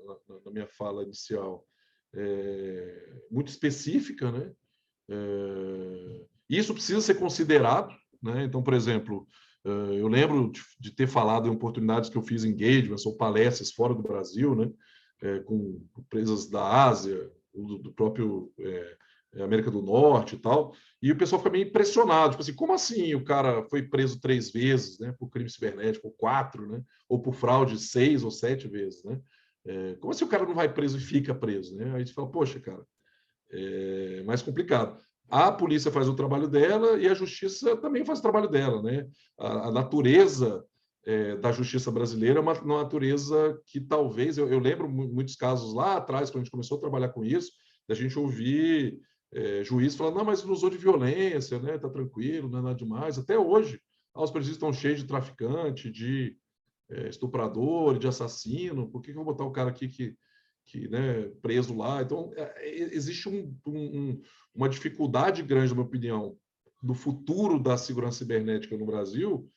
minha fala inicial, muito específica, né? Isso precisa ser considerado, né? Então, por exemplo, eu lembro de ter falado em oportunidades que eu fiz engagements ou palestras fora do Brasil, né? Com empresas da Ásia, do próprio América do Norte e tal, e o pessoal fica meio impressionado, tipo assim, como assim o cara foi preso 3 vezes, né, por crime cibernético, ou 4, né, ou por fraude 6 ou 7 vezes, né? Como assim o cara não vai preso e fica preso, né? Aí você fala, poxa, cara, é mais complicado. A polícia faz o trabalho dela e a justiça também faz o trabalho dela, né? A natureza da justiça brasileira é uma natureza que talvez, eu lembro muitos casos lá atrás, quando a gente começou a trabalhar com isso, da gente ouvir juiz falando, não, mas não usou de violência, né? Tá tranquilo, não é nada demais. Até hoje, os presídios estão cheios de traficante, de estuprador, de assassino. Por que eu vou botar o cara aqui que né, preso lá? Então, existe uma dificuldade grande, na minha opinião, do futuro da segurança cibernética no Brasil,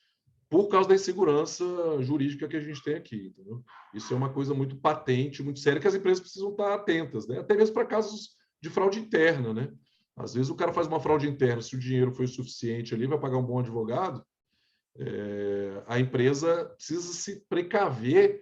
por causa da insegurança jurídica que a gente tem aqui. Entendeu? Isso é uma coisa muito patente, muito séria, que as empresas precisam estar atentas, né? Até mesmo para casos de fraude interna. Né? Às vezes o cara faz uma fraude interna, se o dinheiro foi suficiente ali, vai pagar um bom advogado, a empresa precisa se precaver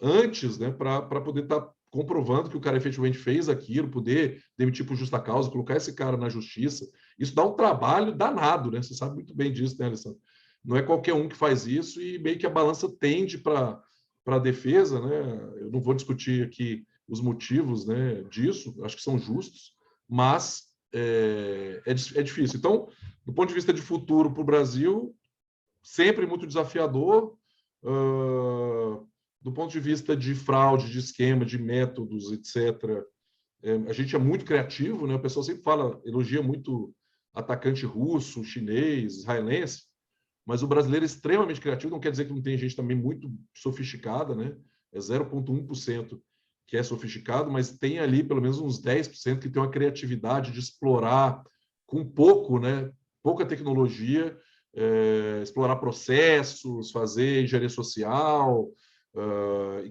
antes, né, para poder estar comprovando que o cara efetivamente fez aquilo, poder demitir por justa causa, colocar esse cara na justiça. Isso dá um trabalho danado, né? Você sabe muito bem disso, né, Alessandro? Não é qualquer um que faz isso e meio que a balança tende para a defesa, né? Eu não vou discutir aqui os motivos, né, disso, acho que são justos, mas é difícil. Então, do ponto de vista de futuro para o Brasil, sempre muito desafiador, do ponto de vista de fraude, de esquema, de métodos, etc. A gente é muito criativo, né? O pessoal sempre fala, elogia muito atacante russo, chinês, israelense, mas o brasileiro é extremamente criativo, não quer dizer que não tem gente também muito sofisticada, né? É 0,1% que é sofisticado, mas tem ali pelo menos uns 10% que tem uma criatividade de explorar com pouco, né? Pouca tecnologia, explorar processos, fazer engenharia social,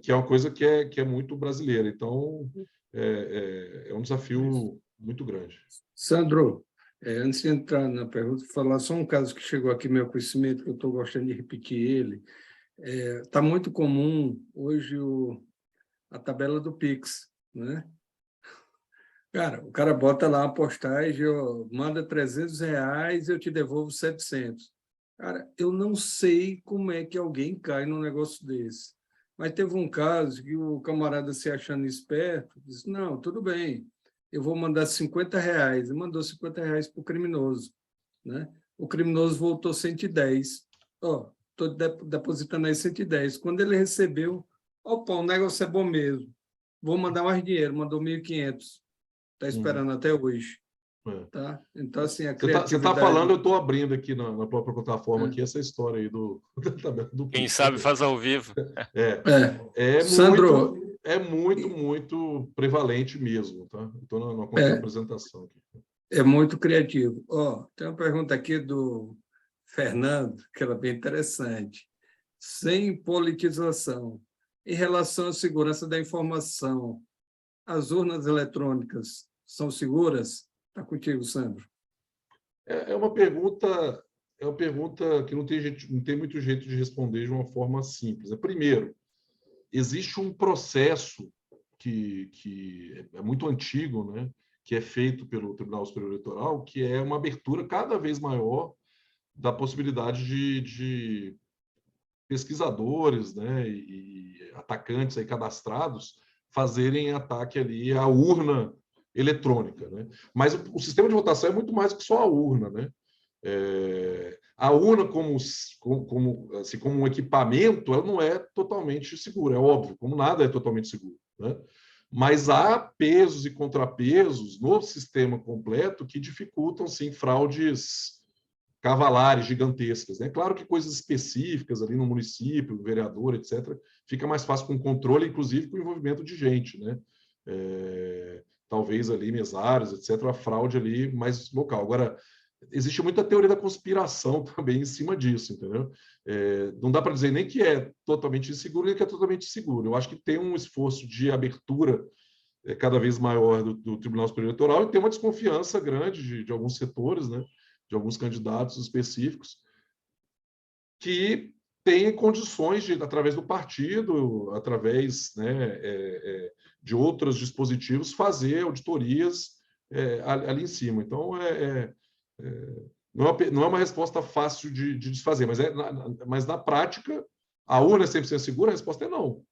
que é uma coisa que é muito brasileira. Então, é um desafio muito grande. Sandro, antes de entrar na pergunta, falar só um caso que chegou aqui ao meu conhecimento, que eu estou gostando de repetir ele. Está muito comum hoje a tabela do Pix, né? Cara, o cara bota lá uma postagem, manda R$300, eu te devolvo 700. Cara, eu não sei como é que alguém cai num negócio desse. Mas teve um caso que o camarada, se achando esperto, disse, não, tudo bem, eu vou mandar R$50. E mandou R$50 para o criminoso. Né? O criminoso voltou 110. Estou depositando aí 110. Quando ele recebeu, opa, o negócio é bom mesmo. Vou mandar mais dinheiro, mandou 1.500. Está esperando até hoje. Tá? Então, assim, a criatividade... Você está falando, eu estou abrindo aqui na própria plataforma aqui essa história aí do Quem sabe faz ao vivo. Sandro, muito prevalente mesmo. Tá? Estou na conta da apresentação aqui. É muito criativo. Tem uma pergunta aqui do Fernando, que era bem interessante. Sem politização, em relação à segurança da informação, as urnas eletrônicas são seguras? Está contigo, Sandro. É uma pergunta que não tem muito jeito de responder de uma forma simples. Primeiro, existe um processo que é muito antigo, né, que é feito pelo Tribunal Superior Eleitoral, que é uma abertura cada vez maior da possibilidade de pesquisadores, né, e atacantes aí cadastrados fazerem ataque ali à urna eletrônica, né? Mas o sistema de votação é muito mais que só a urna, né? A urna como um equipamento, ela não é totalmente segura, é óbvio, como nada é totalmente seguro, né? Mas há pesos e contrapesos no sistema completo que dificultam, sim, fraudes cavalares gigantescas. É claro que coisas específicas ali no município, vereador, etc., fica mais fácil com controle, inclusive com o envolvimento de gente, né? Talvez ali mesários, etc., a fraude ali mais local. Agora, existe muita teoria da conspiração também em cima disso, entendeu? Não dá para dizer nem que é totalmente inseguro, nem que é totalmente seguro. Eu acho que tem um esforço de abertura cada vez maior do Tribunal Superior Eleitoral e tem uma desconfiança grande de alguns setores, né? De alguns candidatos específicos, que têm condições de, através do partido, através, né, de outros dispositivos, fazer auditorias ali em cima. Então, não é uma resposta fácil de desfazer, mas na prática, a urna é 100% segura? A resposta é não.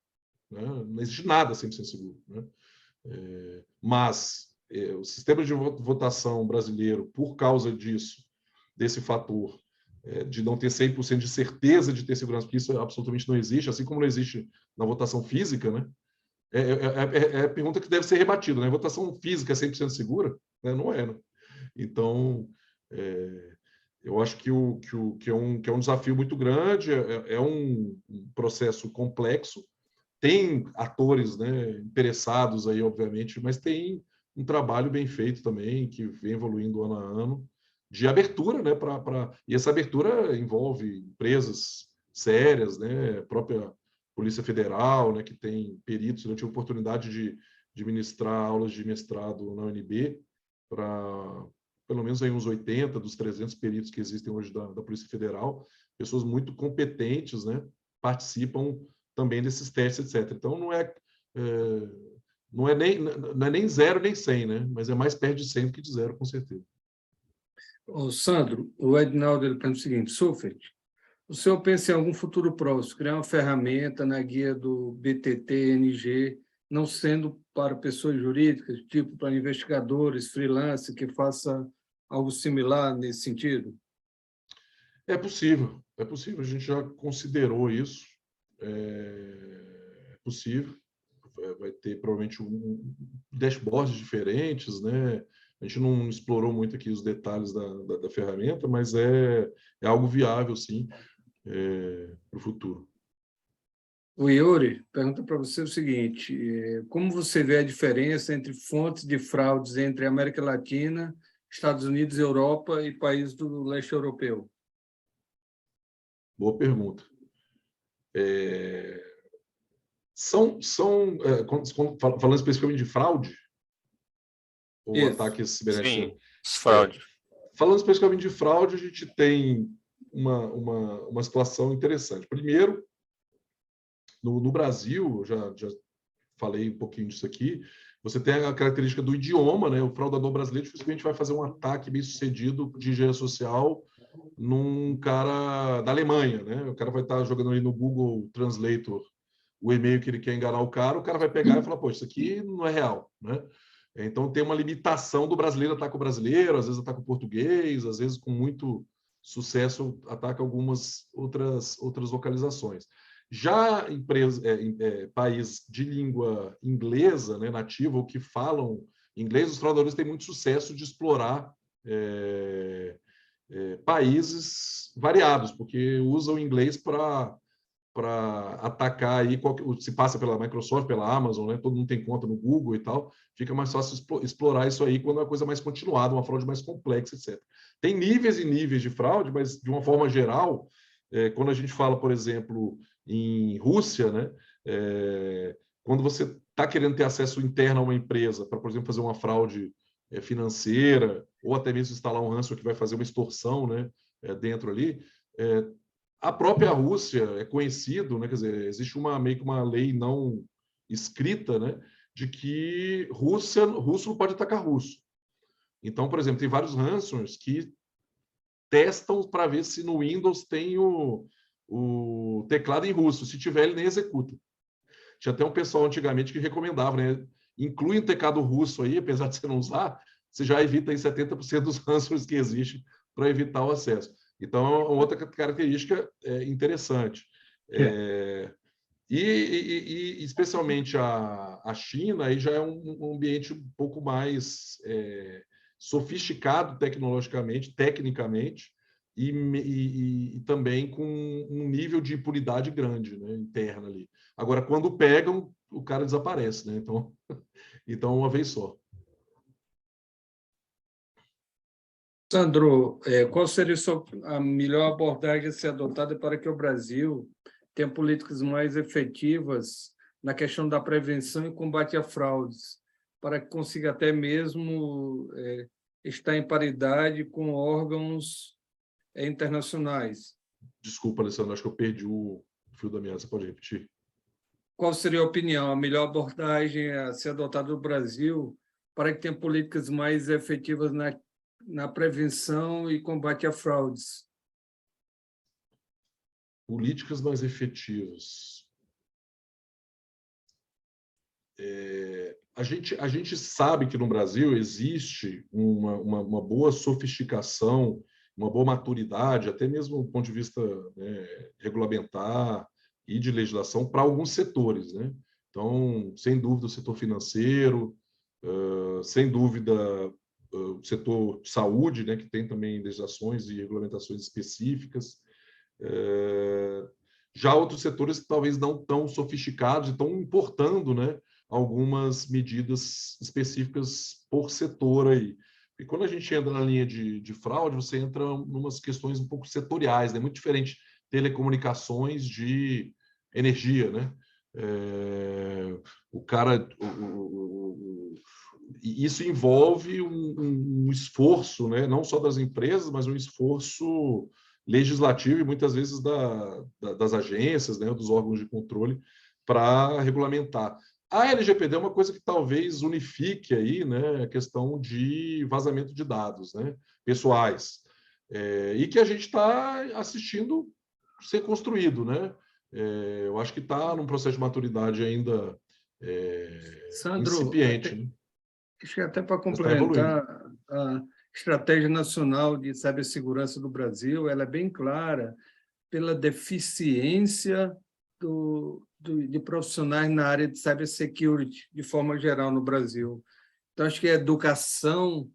Né? Não existe nada 100% seguro. Né? Mas o sistema de votação brasileiro, por causa disso, desse fator de não ter 100% de certeza de ter segurança, porque isso absolutamente não existe, assim como não existe na votação física, né? É a pergunta que deve ser rebatida, né? A votação física é 100% segura? Né? Não é, né? Então, eu acho que é um desafio muito grande, é um processo complexo, tem atores, né, interessados aí, obviamente, mas tem um trabalho bem feito também, que vem evoluindo ano a ano, de abertura, né, e essa abertura envolve empresas sérias, né, a própria Polícia Federal, né, que tem peritos. Eu tive a oportunidade de ministrar aulas de mestrado na UNB para pelo menos aí uns 80 dos 300 peritos que existem hoje da Polícia Federal, pessoas muito competentes, né, participam também desses testes, etc. Então, não é nem 0 nem 100, né? Mas é mais perto de 100 do que de 0, com certeza. Ô, Sandro, o Ednaldo ele pensa o seguinte: Sufet, o senhor pensa em algum futuro próximo, criar uma ferramenta na guia do BTT-NG, não sendo para pessoas jurídicas, tipo para investigadores, freelance, que faça algo similar nesse sentido? É possível. A gente já considerou isso. É possível. Vai ter provavelmente dashboards diferentes, né? A gente não explorou muito aqui os detalhes da ferramenta, mas é algo viável, sim, para o futuro. O Yuri pergunta para você o seguinte: como você vê a diferença entre fontes de fraudes entre América Latina, Estados Unidos, Europa e países do leste europeu? Boa pergunta. Falando especificamente de fraude ou Isso. ataques cibernéticos? Sim, fraude. Falando especificamente de fraude, a gente tem uma situação interessante. Primeiro, no Brasil, já falei um pouquinho disso aqui, você tem a característica do idioma, né? O fraudador brasileiro dificilmente vai fazer um ataque bem sucedido de engenharia social num cara da Alemanha, né? O cara vai estar jogando ali no Google Translator o e-mail que ele quer enganar o cara vai pegar e falar, pô, isso aqui não é real, né? Então tem uma limitação do brasileiro atacar o brasileiro, às vezes ataca o português, às vezes com muito sucesso ataca algumas outras localizações. Já países de língua inglesa, né, nativa, ou que falam inglês, os fraudadores têm muito sucesso de explorar países variados, porque usam o inglês para atacar aí, se passa pela Microsoft, pela Amazon, né? Todo mundo tem conta no Google e tal, fica mais fácil explorar isso aí quando é uma coisa mais continuada, uma fraude mais complexa, etc. Tem níveis e níveis de fraude, mas de uma forma geral, quando a gente fala, por exemplo, em Rússia, né? Quando você está querendo ter acesso interno a uma empresa para, por exemplo, fazer uma fraude financeira ou até mesmo instalar um ransomware que vai fazer uma extorsão, né? Dentro ali, a própria Rússia é conhecido, né? Quer dizer, existe meio que uma lei não escrita, né? De que russo não pode atacar russo. Então, por exemplo, tem vários ransomwares que testam para ver se no Windows tem o teclado em russo. Se tiver, ele nem executa. Tinha até um pessoal antigamente que recomendava, né? Inclui um teclado russo aí, apesar de você não usar, você já evita aí 70% dos ransomwares que existem para evitar o acesso. Então, é uma outra característica interessante. E especialmente a China aí já é um ambiente um pouco mais sofisticado tecnologicamente, tecnicamente, e também com um nível de impunidade grande, né, interna ali. Agora, quando pegam, o cara desaparece, né? Então uma vez só. Sandro, qual seria a melhor abordagem a ser adotada para que o Brasil tenha políticas mais efetivas na questão da prevenção e combate a fraudes, para que consiga até mesmo estar em paridade com órgãos internacionais? Desculpa, Alessandro, acho que eu perdi o fio da meada. Você pode repetir? Qual seria a opinião, a melhor abordagem a ser adotada no Brasil para que tenha políticas mais efetivas na prevenção e combate a fraudes? Políticas mais efetivas. A gente sabe que no Brasil existe uma boa sofisticação, uma boa maturidade, até mesmo do ponto de vista, né, regulamentar e de legislação para alguns setores, né? Então, sem dúvida, o setor financeiro, sem dúvida, o setor de saúde, né, que tem também legislações e regulamentações específicas. Já outros setores talvez não tão sofisticados e estão importando, né, algumas medidas específicas por setor aí. E quando a gente entra na linha de fraude, você entra em umas questões um pouco setoriais, né? Muito diferente telecomunicações de energia, né? O cara... isso envolve um esforço, né? Não só das empresas, mas um esforço legislativo e muitas vezes das agências, né? Dos órgãos de controle para regulamentar. A LGPD é uma coisa que talvez unifique aí, né, a questão de vazamento de dados, né, pessoais, e que a gente está assistindo ser construído, né? Eu acho que está num processo de maturidade ainda Sandro, incipiente, né? acho que até para Mas está evoluindo. complementar, a Estratégia Nacional de Cibersegurança do Brasil, ela é bem clara pela deficiência de profissionais na área de cybersecurity, de forma geral, no Brasil. Então, acho que a educação,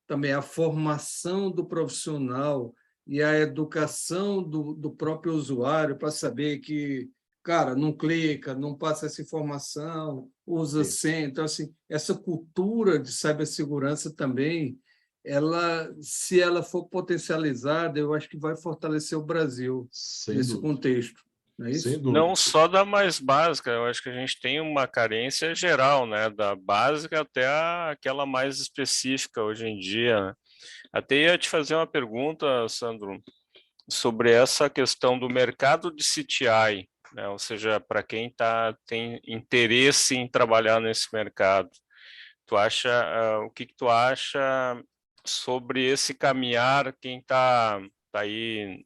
também a formação do profissional e a educação do próprio usuário para saber que, cara, não clica, não passa essa informação, usa Isso. senha. Então, assim, essa cultura de cibersegurança também, se ela for potencializada, eu acho que vai fortalecer o Brasil Sem nesse dúvida. contexto. Não é Sem isso? dúvida. Não só da mais básica, eu acho que a gente tem uma carência geral, né? Da básica até aquela mais específica hoje em dia, né? Até ia te fazer uma pergunta, Sandro, sobre essa questão do mercado de CTI, né? Ou seja, para quem tem interesse em trabalhar nesse mercado. Tu acha, o que tu acha sobre esse caminhar, quem está aí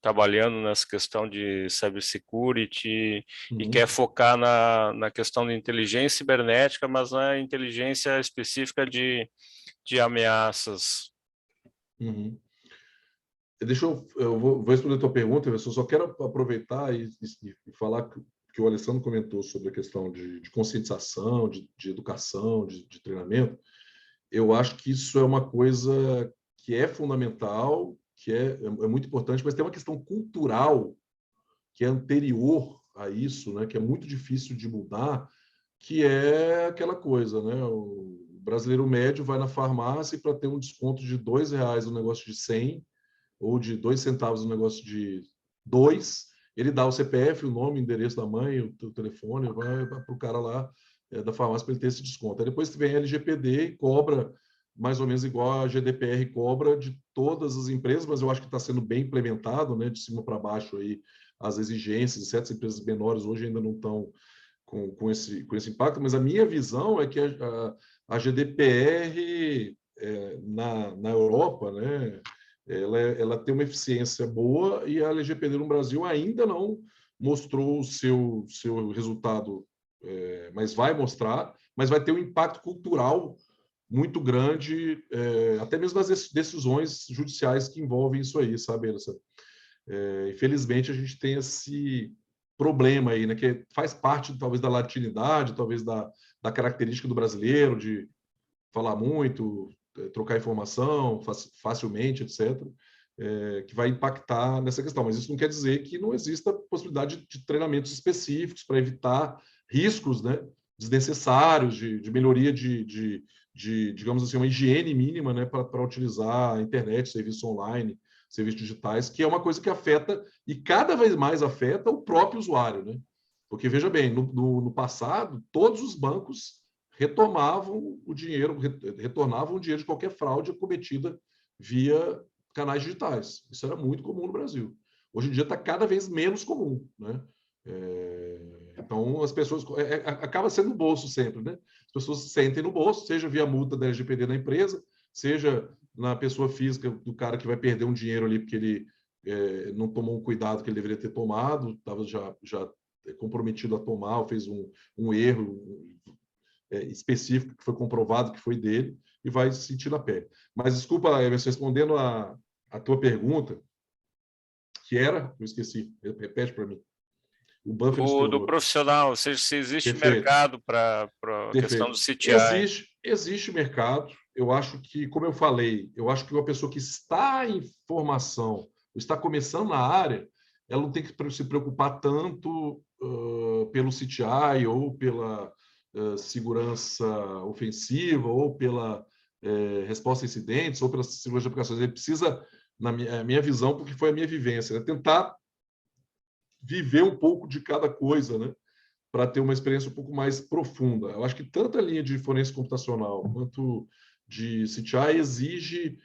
trabalhando nessa questão de cybersecurity e quer focar na questão de inteligência cibernética, mas na inteligência específica de ameaças? Uhum. Eu vou responder a tua pergunta, eu só quero aproveitar e falar que o Alessandro comentou sobre a questão de conscientização, de educação, de treinamento. Eu acho que isso é uma coisa que é fundamental, que é muito importante, mas tem uma questão cultural que é anterior a isso, né, que é muito difícil de mudar, que é aquela coisa, né? O brasileiro médio vai na farmácia e para ter um desconto de R$ 2 no negócio de 100 ou de 2 centavos no negócio de 2, ele dá o CPF, o nome, o endereço da mãe, o telefone, vai para o cara lá da farmácia para ele ter esse desconto. Aí depois vem a LGPD e cobra mais ou menos igual a GDPR cobra de todas as empresas, mas eu acho que está sendo bem implementado, né, de cima para baixo aí as exigências, certas empresas menores hoje ainda não estão com esse impacto, mas a minha visão é que a GDPR na Europa, né, ela tem uma eficiência boa e a LGPD no Brasil ainda não mostrou o seu resultado, mas vai mostrar, mas vai ter um impacto cultural muito grande, até mesmo nas decisões judiciais que envolvem isso aí, sabe, Elsa? Infelizmente, a gente tem esse problema aí, né, que faz parte, talvez, da latinidade, talvez da característica do brasileiro, de falar muito, trocar informação facilmente, etc., que vai impactar nessa questão. Mas isso não quer dizer que não exista possibilidade de treinamentos específicos para evitar riscos, né, desnecessários de melhoria digamos assim, uma higiene mínima, né, para utilizar a internet, serviço online, serviços digitais, que é uma coisa que afeta e cada vez mais afeta o próprio usuário, né? Porque, veja bem, no passado, todos os bancos retornavam o dinheiro de qualquer fraude cometida via canais digitais. Isso era muito comum no Brasil. Hoje em dia está cada vez menos comum, né? Então, as pessoas... acaba sendo no bolso sempre, né? As pessoas sentem no bolso, seja via multa da LGPD na empresa, seja na pessoa física do cara que vai perder um dinheiro ali porque ele não tomou um cuidado que ele deveria ter tomado, estava já comprometido a tomar, ou fez um erro específico que foi comprovado que foi dele e vai se sentir na pele. Mas, desculpa, Emerson, respondendo a tua pergunta, que era, eu esqueci, repete para mim. O Buffett Do estourou. profissional, ou seja, se existe Perfeito. mercado para a questão do CTI. Existe mercado. Eu acho que, como eu falei, eu acho que uma pessoa que está em formação, está começando na área, ela não tem que se preocupar tanto pelo CTI ou pela segurança ofensiva ou pela resposta a incidentes ou pela segurança de aplicações. Ele precisa, na minha visão, porque foi a minha vivência, né, tentar viver um pouco de cada coisa, né, para ter uma experiência um pouco mais profunda. Eu acho que tanto a linha de forense computacional quanto de CTI exige,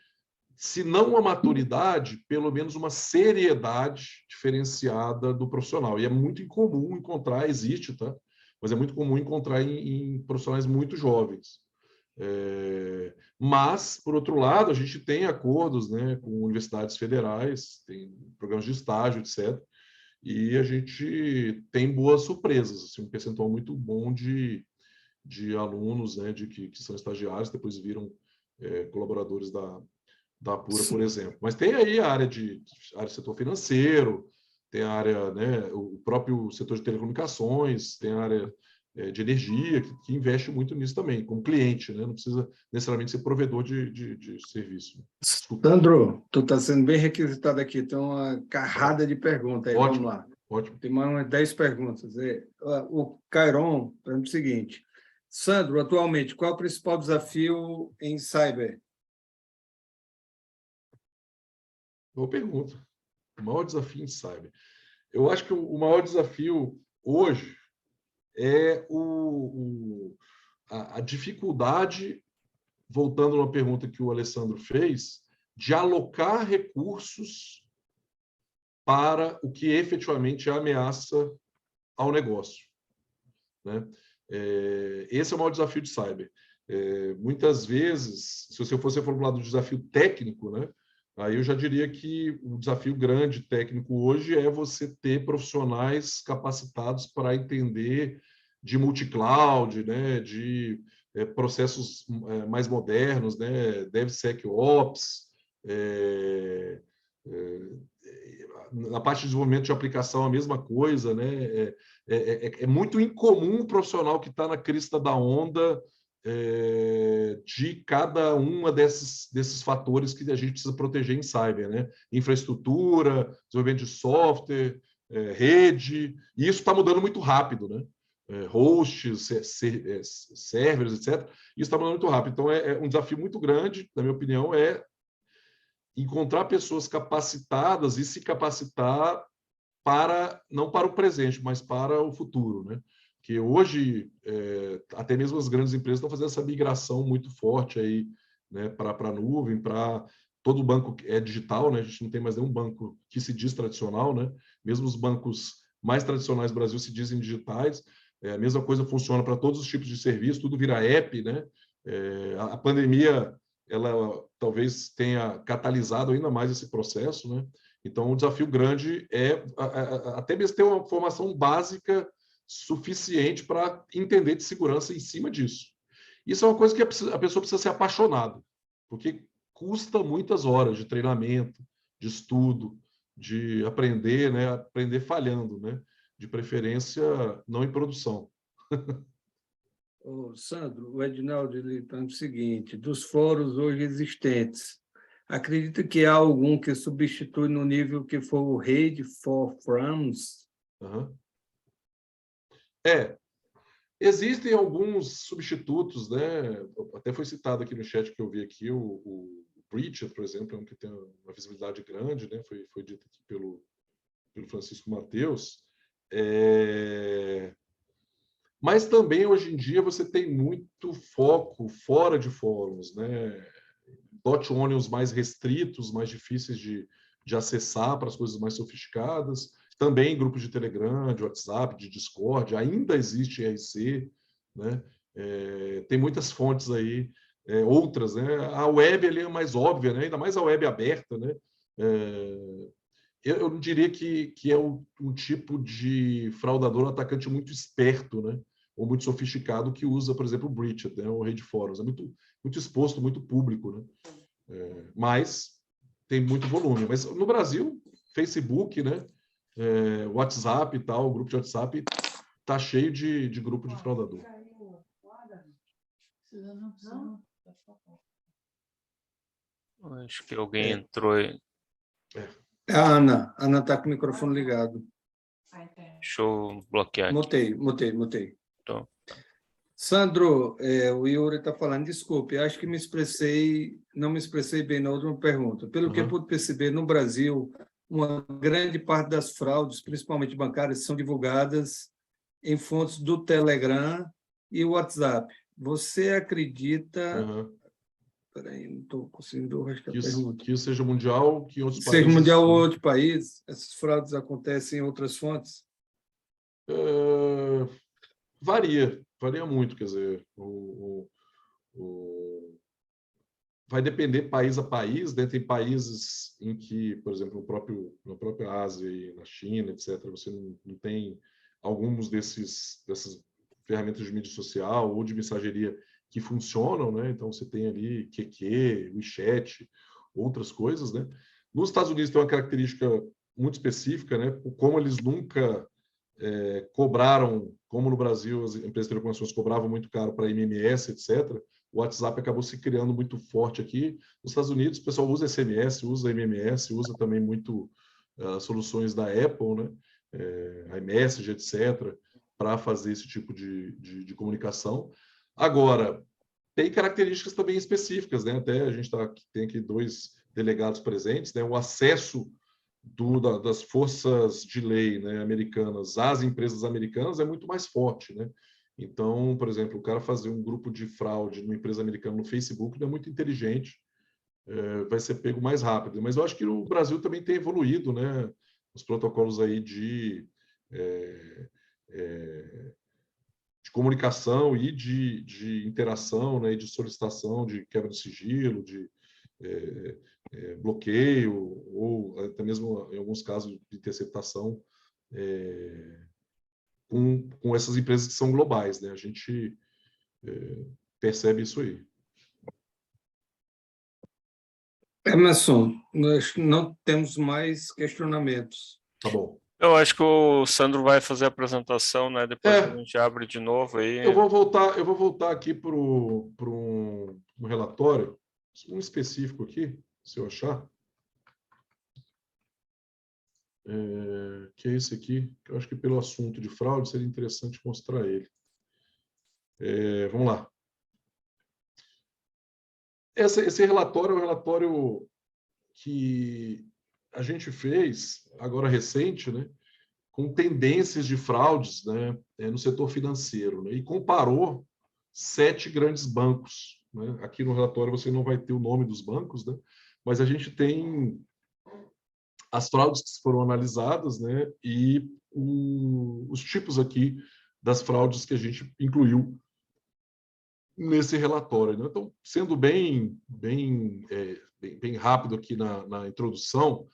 se não uma maturidade, pelo menos uma seriedade diferenciada do profissional. E é muito incomum encontrar, existe, tá? Mas é muito comum encontrar em profissionais muito jovens. Mas, por outro lado, a gente tem acordos, né, com universidades federais, tem programas de estágio, etc., e a gente tem boas surpresas, assim, um percentual muito bom de alunos, né, que são estagiários, depois viram colaboradores da Apura, por exemplo. Mas tem aí a área de setor financeiro, tem a área, né, o próprio setor de telecomunicações, tem a área de energia, que investe muito nisso também, como cliente, né? Não precisa necessariamente ser provedor de serviço. Desculpa. Sandro, tu está sendo bem requisitado aqui, tem uma carrada de perguntas aí, Ótimo, vamos lá. Ótimo. Tem mais umas 10 perguntas. O Cairon pergunta o seguinte: Sandro, atualmente, qual é o principal desafio em cyber? Boa pergunta. O maior desafio em cyber. Eu acho que o maior desafio hoje é a dificuldade, voltando a uma pergunta que o Alessandro fez, de alocar recursos para o que efetivamente é ameaça ao negócio, né? Esse é o maior desafio de cyber. Muitas vezes, se você fosse formular do desafio técnico, né, aí eu já diria que o desafio grande técnico hoje é você ter profissionais capacitados para entender de multi-cloud, né, de processos mais modernos, né, DevSecOps, na parte de desenvolvimento de aplicação a mesma coisa, né? É muito incomum o profissional que está na crista da onda de cada uma desses fatores que a gente precisa proteger em cyber, né? Infraestrutura, desenvolvimento de software, rede, e isso está mudando muito rápido, né? Hosts, servers, etc. Isso está mudando muito rápido. Então, é um desafio muito grande, na minha opinião, encontrar pessoas capacitadas e se capacitar não para o presente, mas para o futuro, né? Que hoje até mesmo as grandes empresas estão fazendo essa migração muito forte aí, né, para a nuvem, para todo banco é digital, né? A gente não tem mais nenhum banco que se diz tradicional, né? Mesmo os bancos mais tradicionais do Brasil se dizem digitais. A mesma coisa funciona para todos os tipos de serviço, tudo vira app, né? A pandemia ela talvez tenha catalisado ainda mais esse processo, né? Então, o desafio grande é até mesmo ter uma formação básica suficiente para entender de segurança em cima disso. Isso é uma coisa que a pessoa precisa ser apaixonada, porque custa muitas horas de treinamento, de estudo, de aprender, né? Aprender falhando, né? De preferência, não em produção. Sandro, o Edinaldo pergunta o seguinte: dos fóruns hoje existentes, acredita que há algum que substitui no nível que for o RAID for Forums? Uhum. Existem alguns substitutos, né? Até foi citado aqui no chat que eu vi aqui, o Breached, por exemplo, é um que tem uma visibilidade grande, né? Foi dito aqui pelo Francisco Mateus. Mas também, hoje em dia, você tem muito foco fora de fóruns, né? Dot onions mais restritos, mais difíceis de acessar para as coisas mais sofisticadas. Também grupos de Telegram, de WhatsApp, de Discord, ainda existe IRC, né? Tem muitas fontes aí, outras, né? A web ali é mais óbvia, né? Ainda mais a web aberta, né? Eu não diria que é um tipo de fraudador, atacante muito esperto, né? Ou muito sofisticado que usa, por exemplo, o Breached, né? O Raid Forums. É muito exposto, muito público, né? Mas tem muito volume. Mas no Brasil, Facebook, né? WhatsApp e tal, o grupo de WhatsApp está cheio de grupo de fraudador. Acho que alguém entrou aí. A Ana está com o microfone ligado. Deixa eu bloquear aqui. Mutei. Então, Sandro, o Yuri está falando, desculpe, acho que não me expressei bem na última pergunta. Pelo que eu pude perceber, no Brasil, uma grande parte das fraudes, principalmente bancárias, são divulgadas em fontes do Telegram e WhatsApp. Você acredita... Peraí, não estou conseguindo restar a pergunta. Que isso seja mundial, que em outros seja países... mundial ou outro país, essas fraudes acontecem em outras fontes? Varia muito, quer dizer, vai depender país a país, né? Tem países em que, por exemplo, na própria Ásia e na China, etc., você não tem alguns dessas ferramentas de mídia social ou de mensageria que funcionam, né? Então você tem ali QQ, WeChat, outras coisas, né? Nos Estados Unidos tem uma característica muito específica, né? Como eles nunca cobraram, como no Brasil as empresas de telecomunicações cobravam muito caro para MMS, etc., o WhatsApp acabou se criando muito forte aqui. Nos Estados Unidos, o pessoal usa SMS, usa MMS, usa também muito soluções da Apple, né? iMessage, etc., para fazer esse tipo de comunicação. Agora, tem características também específicas, né? Até a gente tem aqui 2 delegados presentes, né? O acesso das forças de lei, né, americanas às empresas americanas é muito mais forte, né? Então, por exemplo, o cara fazer um grupo de fraude numa empresa americana no Facebook não é muito inteligente, vai ser pego mais rápido. Mas eu acho que o Brasil também tem evoluído, né? Os protocolos aí de comunicação e de interação, né? E de solicitação, de quebra de sigilo, de bloqueio, ou até mesmo, em alguns casos, de interceptação, com essas empresas que são globais, né? A gente percebe isso aí. Emerson, nós não temos mais questionamentos. Tá bom. eu acho que o Sandro vai fazer a apresentação, né? Depois a gente abre de novo aí. Eu vou voltar aqui para um relatório, um específico aqui, se eu achar. Que é esse aqui, que eu acho que pelo assunto de fraude seria interessante mostrar ele. Vamos lá. Esse relatório é um relatório que a gente fez, agora recente, né, com tendências de fraudes, né, no setor financeiro, né, e comparou 7 grandes bancos, né. Aqui no relatório você não vai ter o nome dos bancos, né, mas a gente tem as fraudes que foram analisadas, né, e os tipos aqui das fraudes que a gente incluiu nesse relatório, né? Então, sendo bem rápido aqui na introdução,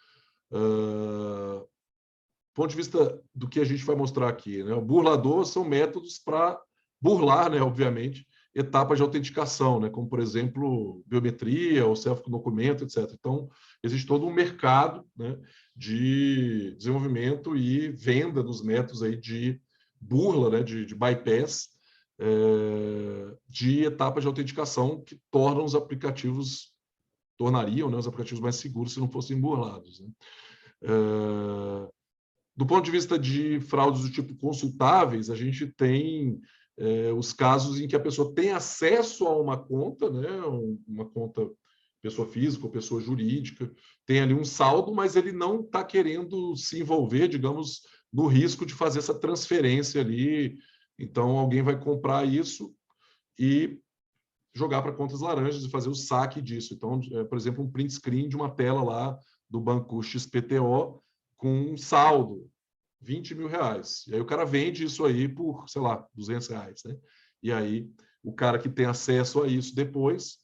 ponto de vista do que a gente vai mostrar aqui, né? O burlador são métodos para burlar, né, obviamente, etapas de autenticação, né, como, por exemplo, biometria ou self-documento, etc. Então, existe todo um mercado, né, de desenvolvimento e venda dos métodos aí de burla, né, de bypass, de etapas de autenticação que tornariam, né, os aplicativos mais seguros se não fossem burlados, né? Do ponto de vista de fraudes do tipo consultáveis, a gente tem os casos em que a pessoa tem acesso a uma conta, né, uma conta pessoa física ou pessoa jurídica, tem ali um saldo, mas ele não está querendo se envolver, digamos, no risco de fazer essa transferência ali. Então, alguém vai comprar isso e jogar para contas laranjas e fazer o saque disso. Então, por exemplo, um print screen de uma tela lá do banco XPTO com um saldo, R$20 mil. E aí o cara vende isso aí por, sei lá, R$200, né? E aí o cara que tem acesso a isso depois,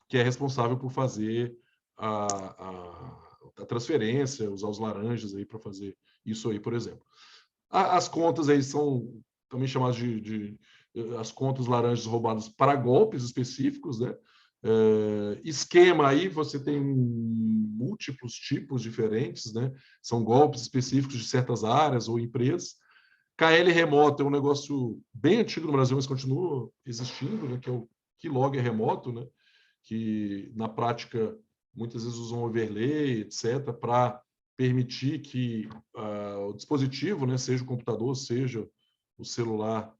que é responsável por fazer a transferência, usar os laranjas aí para fazer isso aí, por exemplo. As contas aí são também chamadas as contas laranjas roubadas para golpes específicos, né? Esquema aí você tem múltiplos tipos diferentes, né? São golpes específicos de certas áreas ou empresas. KL remoto é um negócio bem antigo no Brasil, mas continua existindo, né? Que é o keylogger remoto, né? Que na prática muitas vezes usam overlay, etc., para permitir que o dispositivo, né, seja o computador, seja o celular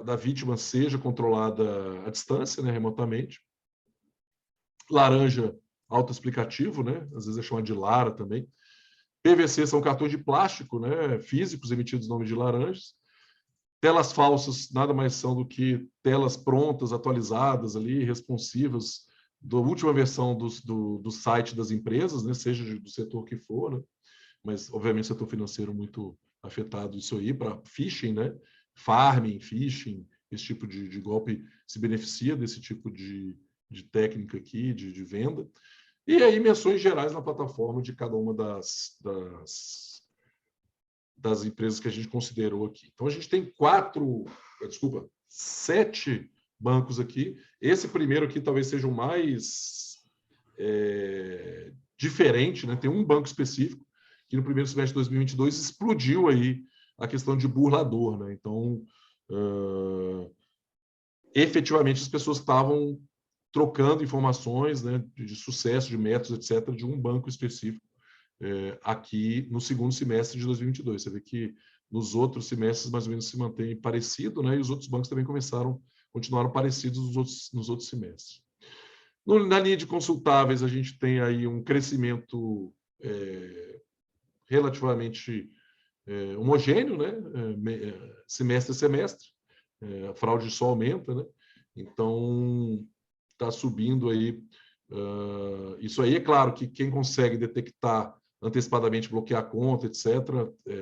da vítima, seja controlada à distância, né, remotamente. Laranja, autoexplicativo, né? Às vezes é chamado de Lara também. PVC são cartões de plástico, né, físicos emitidos em nome de laranjas. Telas falsas nada mais são do que telas prontas, atualizadas ali, responsivas, da última versão do site das empresas, né, seja do setor que for, né, mas obviamente setor financeiro muito afetado isso aí, para phishing, né, farming, phishing, esse tipo de golpe se beneficia desse tipo de técnica aqui, de venda. E aí menções gerais na plataforma de cada uma das empresas que a gente considerou aqui. Então, a gente tem 7 bancos aqui. Esse primeiro aqui talvez seja o mais diferente, né? Tem um banco específico que no primeiro semestre de 2022 explodiu aí a questão de burlador, né? Então, efetivamente, as pessoas estavam trocando informações, né, de sucesso, de métodos, etc., de um banco específico aqui no segundo semestre de 2022. Você vê que nos outros semestres mais ou menos se mantém parecido, né? E os outros bancos também continuaram parecidos nos outros semestres. Na linha de consultáveis, a gente tem aí um crescimento relativamente homogêneo, né? Semestre a semestre. A fraude só aumenta, né? Então, está subindo aí. Isso aí, é claro que quem consegue detectar antecipadamente, bloquear a conta, etc.,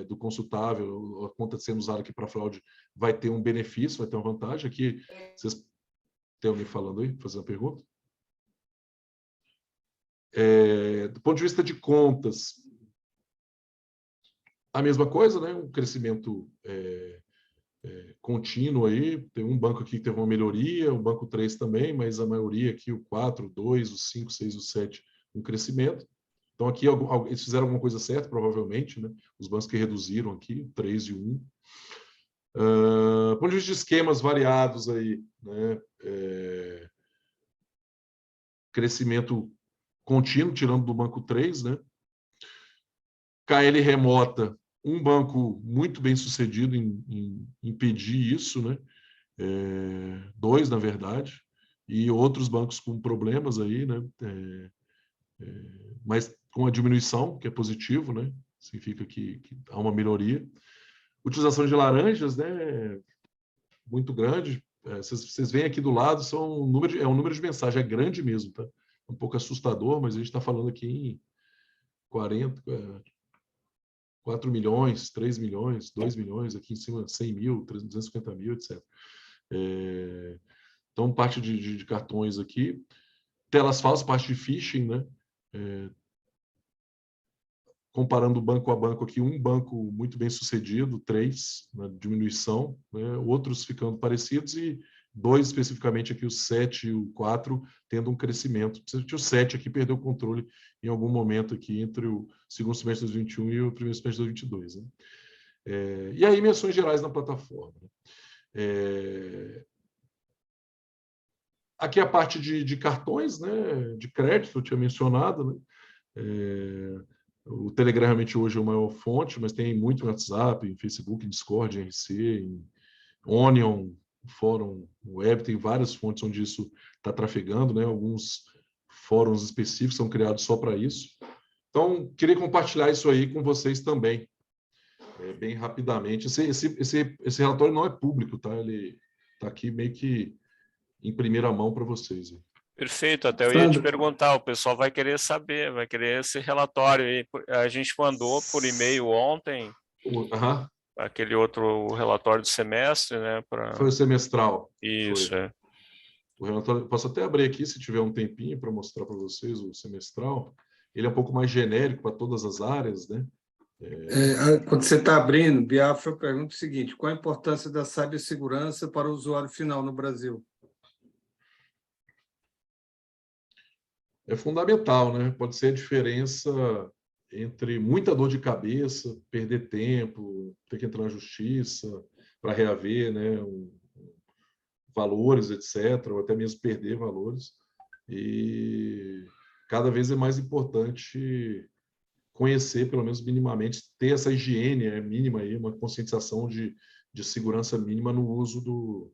do consultável, a conta sendo usada aqui para fraude, vai ter um benefício, vai ter uma vantagem. Aqui, vocês tem alguém falando aí, fazendo uma pergunta? Do ponto de vista de contas, a mesma coisa, né? Um crescimento contínuo aí. Tem um banco aqui que teve uma melhoria, o banco 3 também, mas a maioria aqui, o 4, o 2, o 5, 6, o 7, um crescimento. Então, aqui eles fizeram alguma coisa certa, provavelmente, né? Os bancos que reduziram aqui, 3 e 1. Do ponto de vista de esquemas variados aí, né? Crescimento contínuo, tirando do banco 3, né? KL remota, um banco muito bem sucedido em impedir isso, né? 2, na verdade, e outros bancos com problemas aí, né? Mas com a diminuição, que é positivo, né? Significa que há uma melhoria. Utilização de laranjas, né? Muito grande. Vocês veem aqui do lado, é um número de mensagem, é grande mesmo, tá? Um pouco assustador, mas a gente está falando aqui em 4 milhões, 3 milhões, 2 milhões, aqui em cima 100 mil, 250 mil, etc. Então, parte de cartões aqui. Telas falsas, parte de phishing, né? Comparando banco a banco aqui, um banco muito bem sucedido, 3 na diminuição, né? Outros ficando parecidos e 2 especificamente aqui, o 7 e o 4, tendo um crescimento. O 7 aqui perdeu o controle em algum momento aqui entre o segundo semestre de 2021 e o primeiro semestre de 2022. Né? E aí, menções gerais na plataforma. Aqui a parte de cartões, né? De crédito, eu tinha mencionado, né? O Telegram realmente hoje é a maior fonte, mas tem muito no WhatsApp, em Facebook, em Discord, em RC, em Onion, Fórum Web, tem várias fontes onde isso está trafegando, né? Alguns fóruns específicos são criados só para isso. Então, queria compartilhar isso aí com vocês também, bem rapidamente. Esse relatório não é público, tá? Ele está aqui meio que em primeira mão para vocês. Perfeito, até eu ia te perguntar, o pessoal vai querer saber, vai querer esse relatório aí. A gente mandou por e-mail ontem, aquele outro relatório do semestre, né? Foi o semestral. Isso, foi. O relatório, posso até abrir aqui, se tiver um tempinho, para mostrar para vocês o semestral. Ele é um pouco mais genérico para todas as áreas, né? Quando você está abrindo, Biafra, eu pergunto o seguinte: qual a importância da cibersegurança para o usuário final no Brasil? é fundamental, né? Pode ser a diferença entre muita dor de cabeça, perder tempo, ter que entrar na justiça para reaver, né, valores, etc., ou até mesmo perder valores. E cada vez é mais importante conhecer, pelo menos minimamente, ter essa higiene mínima, aí, uma conscientização de segurança mínima no uso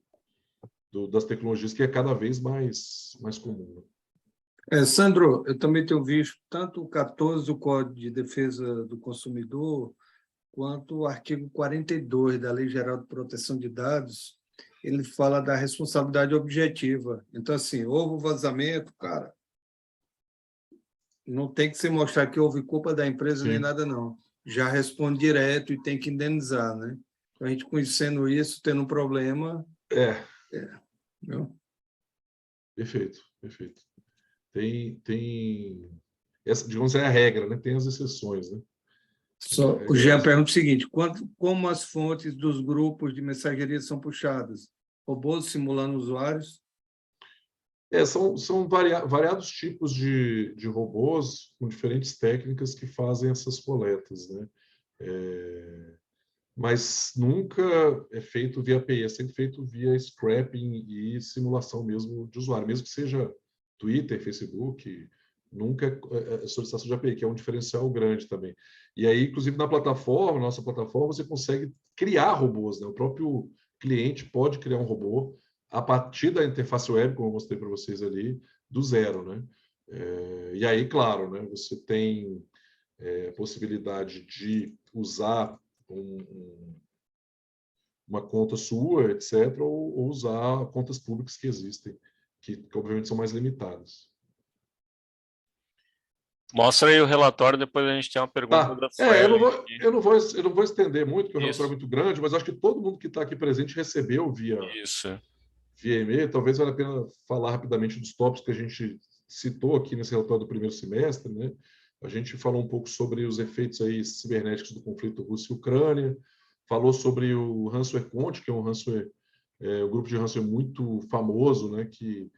das tecnologias, que é cada vez mais comum. Sandro, eu também tenho visto tanto o 14 do Código de Defesa do Consumidor, quanto o artigo 42 da Lei Geral de Proteção de Dados, ele fala da responsabilidade objetiva. Então, assim, houve vazamento, cara, não tem que se mostrar que houve culpa da empresa nem nada, não. Já responde direto e tem que indenizar, né? Então, a gente conhecendo isso, tendo um problema... Perfeito. Tem essa, digamos, é a regra, né? Tem as exceções, né? O Jean pergunta o seguinte: como as fontes dos grupos de mensageria são puxadas? Robôs simulando usuários? São variados tipos de robôs com diferentes técnicas que fazem essas coletas, né? Mas nunca é feito via API, é sempre feito via scrapping e simulação mesmo de usuário, mesmo que seja Twitter, Facebook, nunca é solicitação de API, que é um diferencial grande também. E aí, inclusive, na plataforma, nossa plataforma, você consegue criar robôs, né? O próprio cliente pode criar um robô a partir da interface web, como eu mostrei para vocês ali, do zero, né? E aí, claro, né? Você tem a possibilidade de usar uma conta sua, etc., ou usar contas públicas que existem, que obviamente são mais limitadas. Mostra aí o relatório, depois a gente tem uma pergunta da Sueli. Eu não vou estender muito, porque o relatório é muito grande, mas acho que todo mundo que está aqui presente recebeu via e-mail. Talvez valha a pena falar rapidamente dos tópicos que a gente citou aqui nesse relatório do primeiro semestre, né? A gente falou um pouco sobre os efeitos aí cibernéticos do conflito Rússia e Ucrânia, falou sobre o ransomware Conte, que é um ransomware, um grupo de ransomware muito famoso, né, que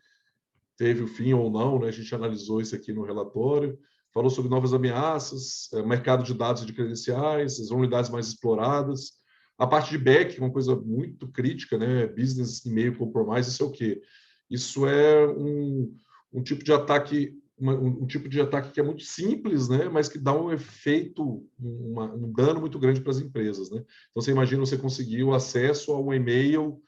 teve o fim ou não, né? A gente analisou isso aqui no relatório. Falou sobre novas ameaças, mercado de dados e de credenciais, as unidades mais exploradas. A parte de back, uma coisa muito crítica, né? Business Email Compromise, isso é o quê? Isso é um tipo de ataque, um tipo de ataque que é muito simples, né? Mas que dá um efeito, um dano muito grande para as empresas, né? Então, você imagina você conseguir o acesso ao e-mail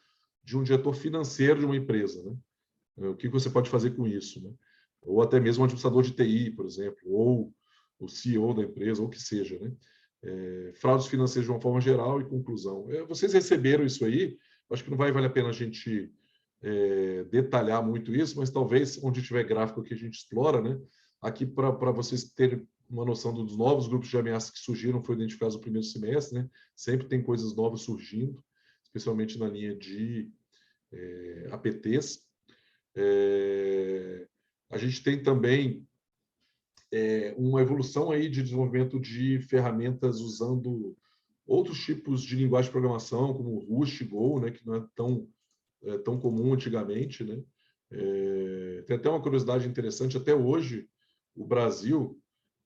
de um diretor financeiro de uma empresa, né? O que você pode fazer com isso, né? Ou até mesmo um administrador de TI, por exemplo, ou o CEO da empresa, ou o que seja, né? Fraudes financeiras de uma forma geral e conclusão. Vocês receberam isso aí, acho que não vai valer a pena a gente detalhar muito isso, mas talvez onde tiver gráfico que a gente explora, né? Aqui para vocês terem uma noção dos novos grupos de ameaças que surgiram, foi identificados no primeiro semestre, né? Sempre tem coisas novas surgindo, especialmente na linha de APTs. A gente tem também uma evolução aí de desenvolvimento de ferramentas usando outros tipos de linguagem de programação, como Rust, Go, né, que não é tão comum antigamente, né? Tem até uma curiosidade interessante, até hoje, o Brasil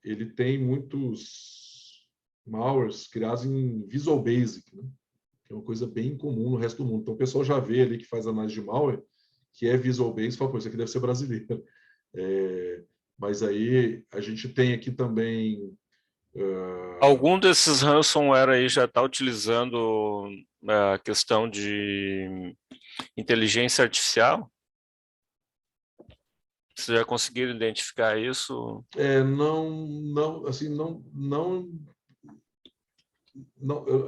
ele tem muitos malwares criados em Visual Basic, né? Que é uma coisa bem comum no resto do mundo. Então, o pessoal já vê ali que faz análise de malware, que é Visual Basic, fala, pô, isso aqui deve ser brasileiro. Mas aí a gente tem aqui também... Algum desses ransomware aí já está utilizando a questão de inteligência artificial? Vocês já conseguiram identificar isso?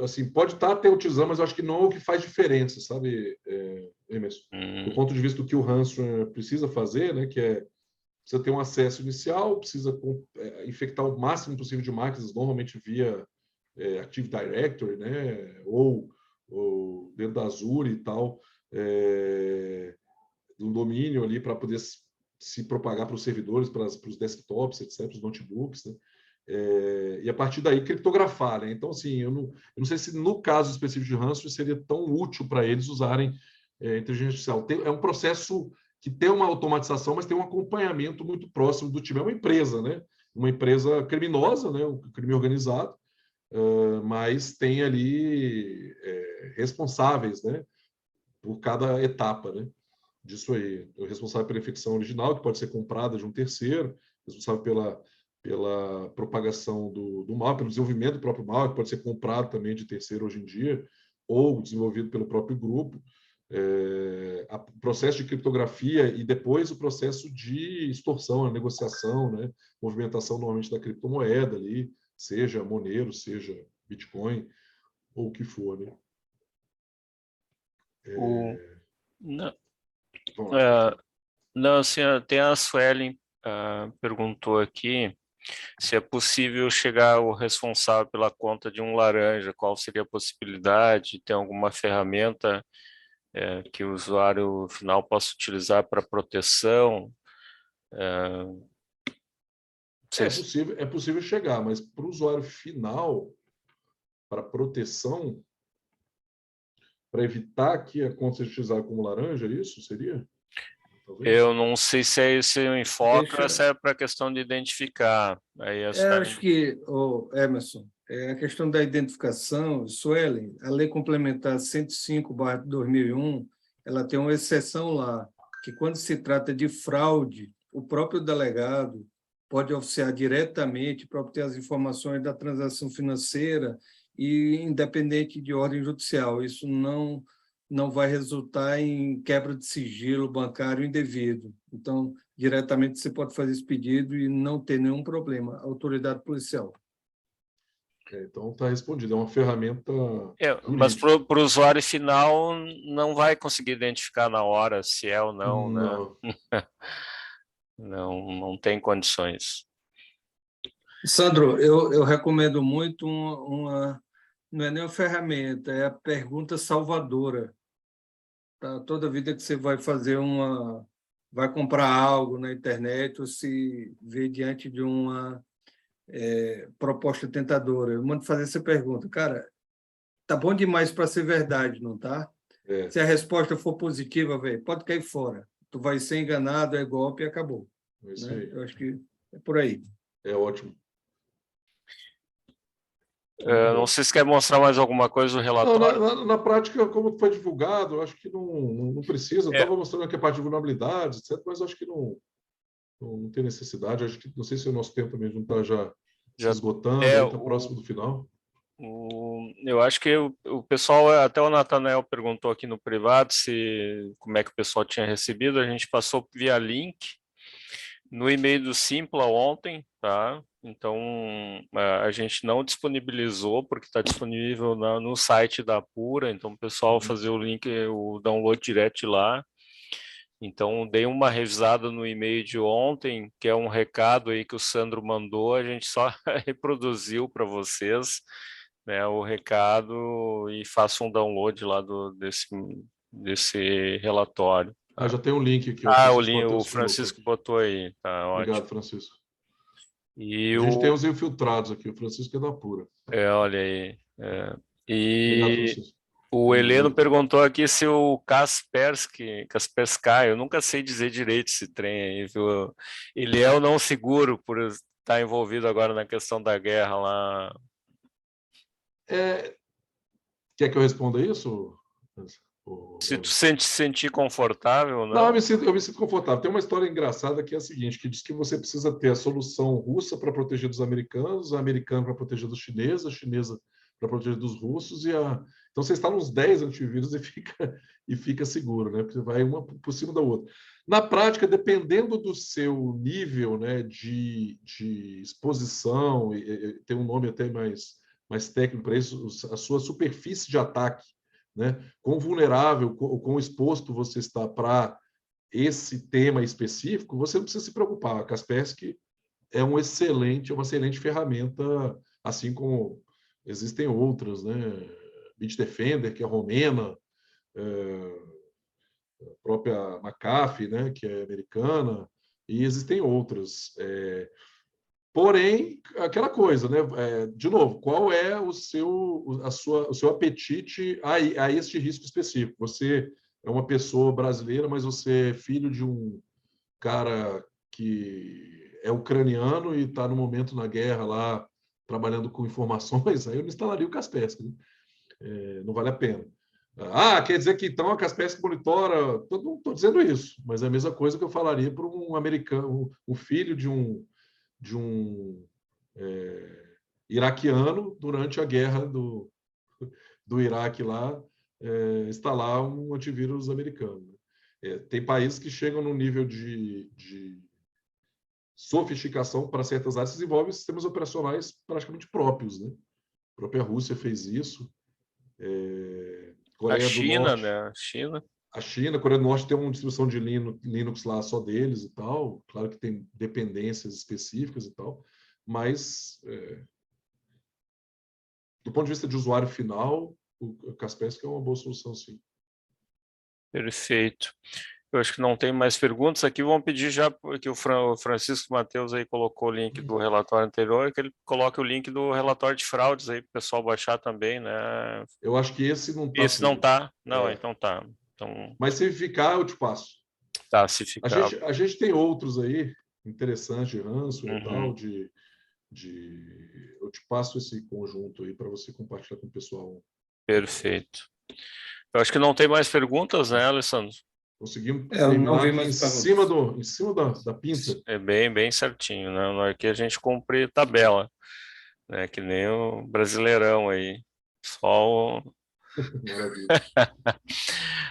Assim, pode estar até utilizando, mas eu acho que não é o que faz diferença, sabe, Emerson? Do ponto de vista do que o ransomware precisa fazer, né, que precisa ter um acesso inicial, precisa infectar o máximo possível de máquinas, normalmente via Active Directory, né, ou dentro da Azure e tal, um domínio ali para poder se propagar para os servidores, para os desktops, etc., os notebooks, né? E a partir daí criptografar, né? Então, assim, eu não sei se no caso específico de ransomware seria tão útil para eles usarem inteligência artificial. É um processo que tem uma automatização, mas tem um acompanhamento muito próximo do time. É uma empresa, né? Uma empresa criminosa, né? Um crime organizado, mas tem ali responsáveis, né? Por cada etapa, né? Disso aí. O responsável pela infecção original, que pode ser comprada de um terceiro, responsável pela propagação do mal, pelo desenvolvimento do próprio mal, que pode ser comprado também de terceiro hoje em dia, ou desenvolvido pelo próprio grupo. O processo de criptografia e depois o processo de extorsão, a negociação, né? Movimentação normalmente da criptomoeda ali, seja Monero, seja Bitcoin, ou o que for, né? Não, Vamos lá, não, assim, tem a Suelen perguntou aqui se é possível chegar o responsável pela conta de um laranja, qual seria a possibilidade? Tem alguma ferramenta que o usuário final possa utilizar para proteção? é possível chegar, mas para o usuário final, para proteção, para evitar que a conta seja utilizada como laranja, isso seria? Talvez. Eu não sei se é esse o enfoque ou se é para a questão de identificar. Aí acho que, Emerson, a questão da identificação, Suelen, a Lei Complementar 105/2001, ela tem uma exceção lá, que quando se trata de fraude, o próprio delegado pode oficiar diretamente para obter as informações da transação financeira e independente de ordem judicial. Isso não vai resultar em quebra de sigilo bancário indevido. Então, diretamente você pode fazer esse pedido e não ter nenhum problema. Autoridade policial. Então está respondido, é uma ferramenta. Mas para o usuário final não vai conseguir identificar na hora se é ou não, não. Né? Não tem condições. Sandro, eu recomendo muito não é nem uma ferramenta, é a pergunta salvadora. Tá? Toda vida que você vai vai comprar algo na internet, ou se vê diante de uma proposta tentadora, eu mando fazer essa pergunta, cara, tá bom demais para ser verdade, não tá? Se a resposta for positiva, velho, pode cair fora. Tu vai ser enganado, é golpe e acabou. Né? Eu acho que é por aí. É ótimo. Não sei se quer mostrar mais alguma coisa do relatório. Não, na prática, como foi divulgado, eu acho que não precisa. Eu estava mostrando aqui a parte de vulnerabilidades, etc., mas acho que não tem necessidade. Acho que, não sei se o nosso tempo mesmo não está já se esgotando, está próximo do final. Eu acho que o pessoal, até o Natanael perguntou aqui no privado como é que o pessoal tinha recebido, a gente passou via link no e-mail do Simpla ontem, tá? Então, a gente não disponibilizou, porque está disponível no site da Apura, então o pessoal fazer o link, o download direto de lá. Então, dei uma revisada no e-mail de ontem, que é um recado aí que o Sandro mandou, a gente só reproduziu para vocês, né, o recado e faça um download lá desse relatório. Tá? Já tem um link aqui. O Francisco botou aí. Tá, obrigado, ótimo. Francisco. E a gente tem os infiltrados aqui, o Francisco é da Apura. Olha aí. Obrigado, Francisco. O Heleno perguntou aqui se o Kaspersky, eu nunca sei dizer direito esse trem aí, viu? Ele é ou não seguro por estar envolvido agora na questão da guerra lá? Quer que eu responda isso? Se tu se sentir confortável, não? Não, eu me sinto confortável. Tem uma história engraçada que é a seguinte, que diz que você precisa ter a solução russa para proteger dos americanos, a americana para proteger dos chineses, a chinesa para proteger dos russos, então você está nos 10 antivírus e fica seguro, né? Porque vai uma por cima da outra. Na prática, dependendo do seu nível, né, de exposição, tem um nome até mais técnico para isso, a sua superfície de ataque, né? Quão vulnerável, quão exposto você está para esse tema específico, você não precisa se preocupar. A Kaspersky é uma excelente ferramenta, assim como existem outras, né? Bitdefender, que é romena, a própria McAfee, né? Que é americana, e existem outras. Porém, aquela coisa, né? De novo, qual é o seu apetite a este risco específico? Você é uma pessoa brasileira, mas você é filho de um cara que é ucraniano e está no momento na guerra lá, trabalhando com informações, aí eu não instalaria o Kaspersky, né? Não vale a pena. Ah, quer dizer que então a Kaspersky monitora... Não estou dizendo isso, mas é a mesma coisa que eu falaria para um americano, um filho de um iraquiano durante a guerra do Iraque lá, instalar um antivírus americano. Tem países que chegam no nível de sofisticação para certas áreas, desenvolvem sistemas operacionais praticamente próprios, né? A própria Rússia fez isso. A Coreia do China, Norte, né? a China, a Coreia do Norte tem uma distribuição de Linux lá só deles e tal. Claro que tem dependências específicas e tal, mas do ponto de vista de usuário final, o Kaspersky é uma boa solução, sim. Perfeito. Eu acho que não tem mais perguntas aqui. Vamos pedir já que o Francisco Mateus aí colocou o link do relatório anterior, que ele coloque o link do relatório de fraudes aí para o pessoal baixar também, né? Eu acho que esse não está Esse não tudo. tá? Não, então tá. Então, Mas se ficar, eu te passo. tá, se ficar. A gente tem outros aí, interessantes, de ransomware e tal, Uhum. eu te passo esse conjunto aí para você compartilhar com o pessoal. Perfeito. Eu acho que não tem mais perguntas, né, Alessandro? Conseguimos Eu não terminar vi aqui mais em cima da pinta. É bem certinho, né? Aqui a gente cumpre tabela, né? Que nem o Brasileirão aí. Só o... Maravilha.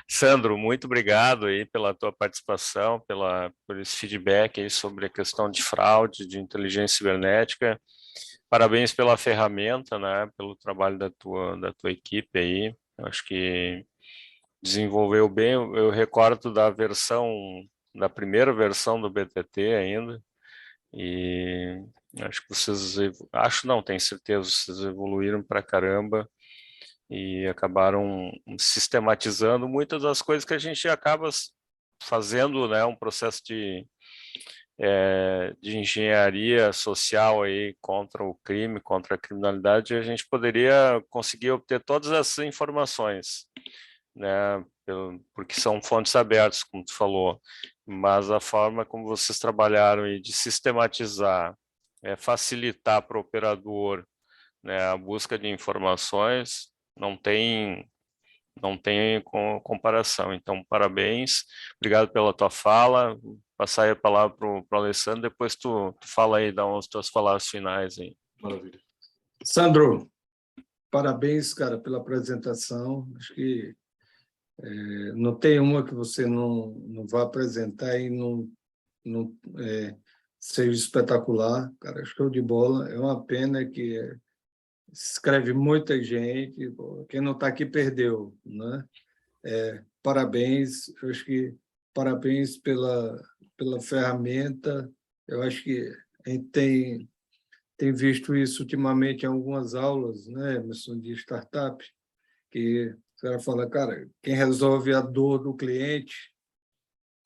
Sandro, muito obrigado aí pela tua participação, por esse feedback aí sobre a questão de fraude, de inteligência cibernética. Parabéns pela ferramenta, né? Pelo trabalho da tua equipe aí. Acho que desenvolveu bem. Eu recordo da primeira versão do BTT ainda, e acho que acho não, tenho certeza, vocês evoluíram para caramba e acabaram sistematizando muitas das coisas que a gente acaba fazendo, né, um processo de engenharia social aí contra o crime, contra a criminalidade. A gente poderia conseguir obter todas essas informações, né, porque são fontes abertas, como tu falou, mas a forma como vocês trabalharam e de sistematizar, facilitar para o operador, né, a busca de informações, não tem comparação. Então, parabéns, obrigado pela tua fala. Vou passar aí a palavra para o Alessandro, depois tu fala aí, dá umas tuas palavras finais aí. Maravilha. Sandro, parabéns, cara, pela apresentação. Acho que não tem uma que você não vá apresentar e não seja espetacular. Cara, show de bola. É uma pena que escreve muita gente. Quem não está aqui perdeu, né? Parabéns. Eu acho que parabéns pela ferramenta. Eu acho que a gente tem visto isso ultimamente em algumas aulas, né, Emerson, de startup, que o cara fala, cara, quem resolve a dor do cliente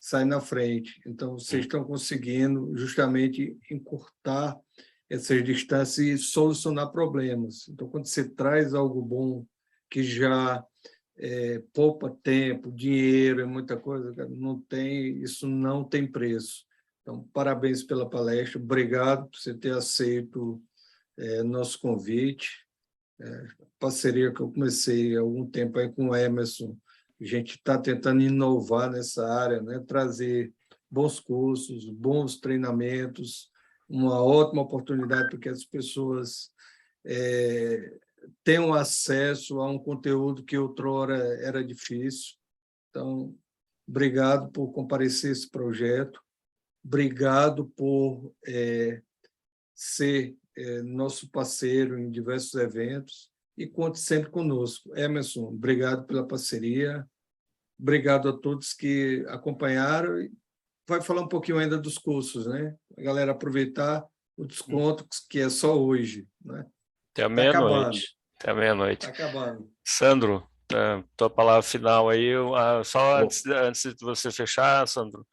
sai na frente. Então, vocês estão conseguindo justamente encurtar essas distâncias e solucionar problemas. Então, quando você traz algo bom que já poupa tempo, dinheiro, é muita coisa, cara, isso não tem preço. Então, parabéns pela palestra, obrigado por você ter aceito nosso convite. Parceria que eu comecei há algum tempo aí com o Emerson, a gente está tentando inovar nessa área, né? Trazer bons cursos, bons treinamentos, uma ótima oportunidade para que as pessoas tenham acesso a um conteúdo que outrora era difícil. Então, obrigado por comparecer a esse projeto, obrigado por ser nosso parceiro em diversos eventos e conte sempre conosco. Emerson, obrigado pela parceria, obrigado a todos que acompanharam. E vai falar um pouquinho ainda dos cursos, né? A galera aproveitar o desconto que é só hoje, né? Até a Está acabando. meia-noite. Até a meia-noite. Está acabando. Sandro, tua palavra final aí. Só antes de você fechar, Sandro,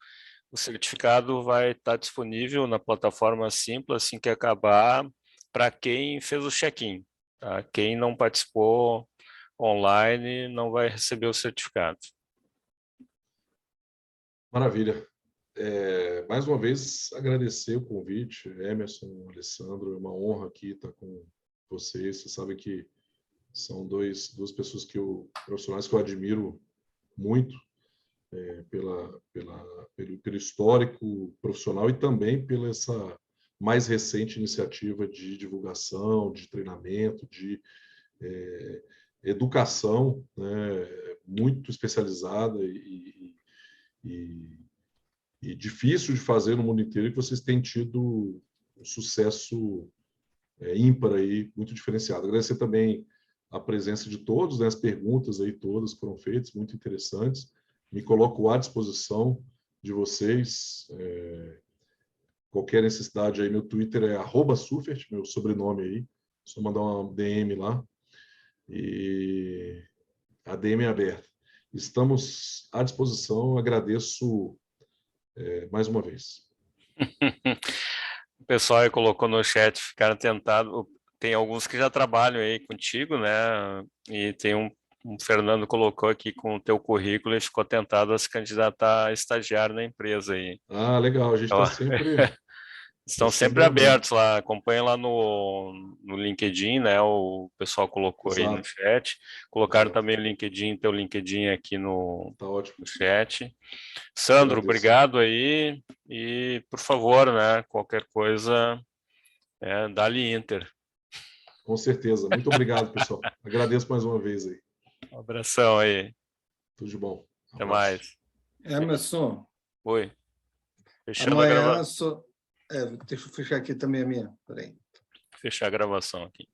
o certificado vai estar disponível na plataforma Simpla assim que acabar, para quem fez o check-in. Tá? Quem não participou online não vai receber o certificado. Maravilha. Mais uma vez, agradecer o convite, Emerson, Alessandro, é uma honra aqui estar com vocês. Vocês sabem que são duas pessoas profissionais que eu admiro muito, pelo histórico profissional e também pela essa mais recente iniciativa de divulgação, de treinamento, de educação, né, muito especializada e difícil de fazer no mundo inteiro, e que vocês têm tido um sucesso ímpar aí, muito diferenciado. Agradecer também a presença de todos, né, as perguntas aí todas foram feitas, muito interessantes. Me coloco à disposição de vocês. Qualquer necessidade aí, meu Twitter é @Suffert, meu sobrenome aí, só mandar uma DM lá. E a DM é aberta. Estamos à disposição, agradeço mais uma vez. O pessoal aí colocou no chat, ficaram tentados. Tem alguns que já trabalham aí contigo, né? E tem um Fernando colocou aqui com o teu currículo e ficou tentado a se candidatar a estagiário na empresa aí. Ah, legal. A gente está sempre... Estão sempre abertos lá, acompanha lá no LinkedIn, né? O pessoal colocou aí no chat. Colocaram também o LinkedIn, teu LinkedIn aqui no chat. Sandro, obrigado aí. E, por favor, né? Qualquer coisa, dá-lhe Inter. Com certeza. Muito obrigado, pessoal. Agradeço mais uma vez aí. Um abração aí. Tudo de bom. Até mais. Emerson. Oi. Fechando amanhã a gravação. deixa eu fechar aqui também a minha. Peraí. Fechar a gravação aqui.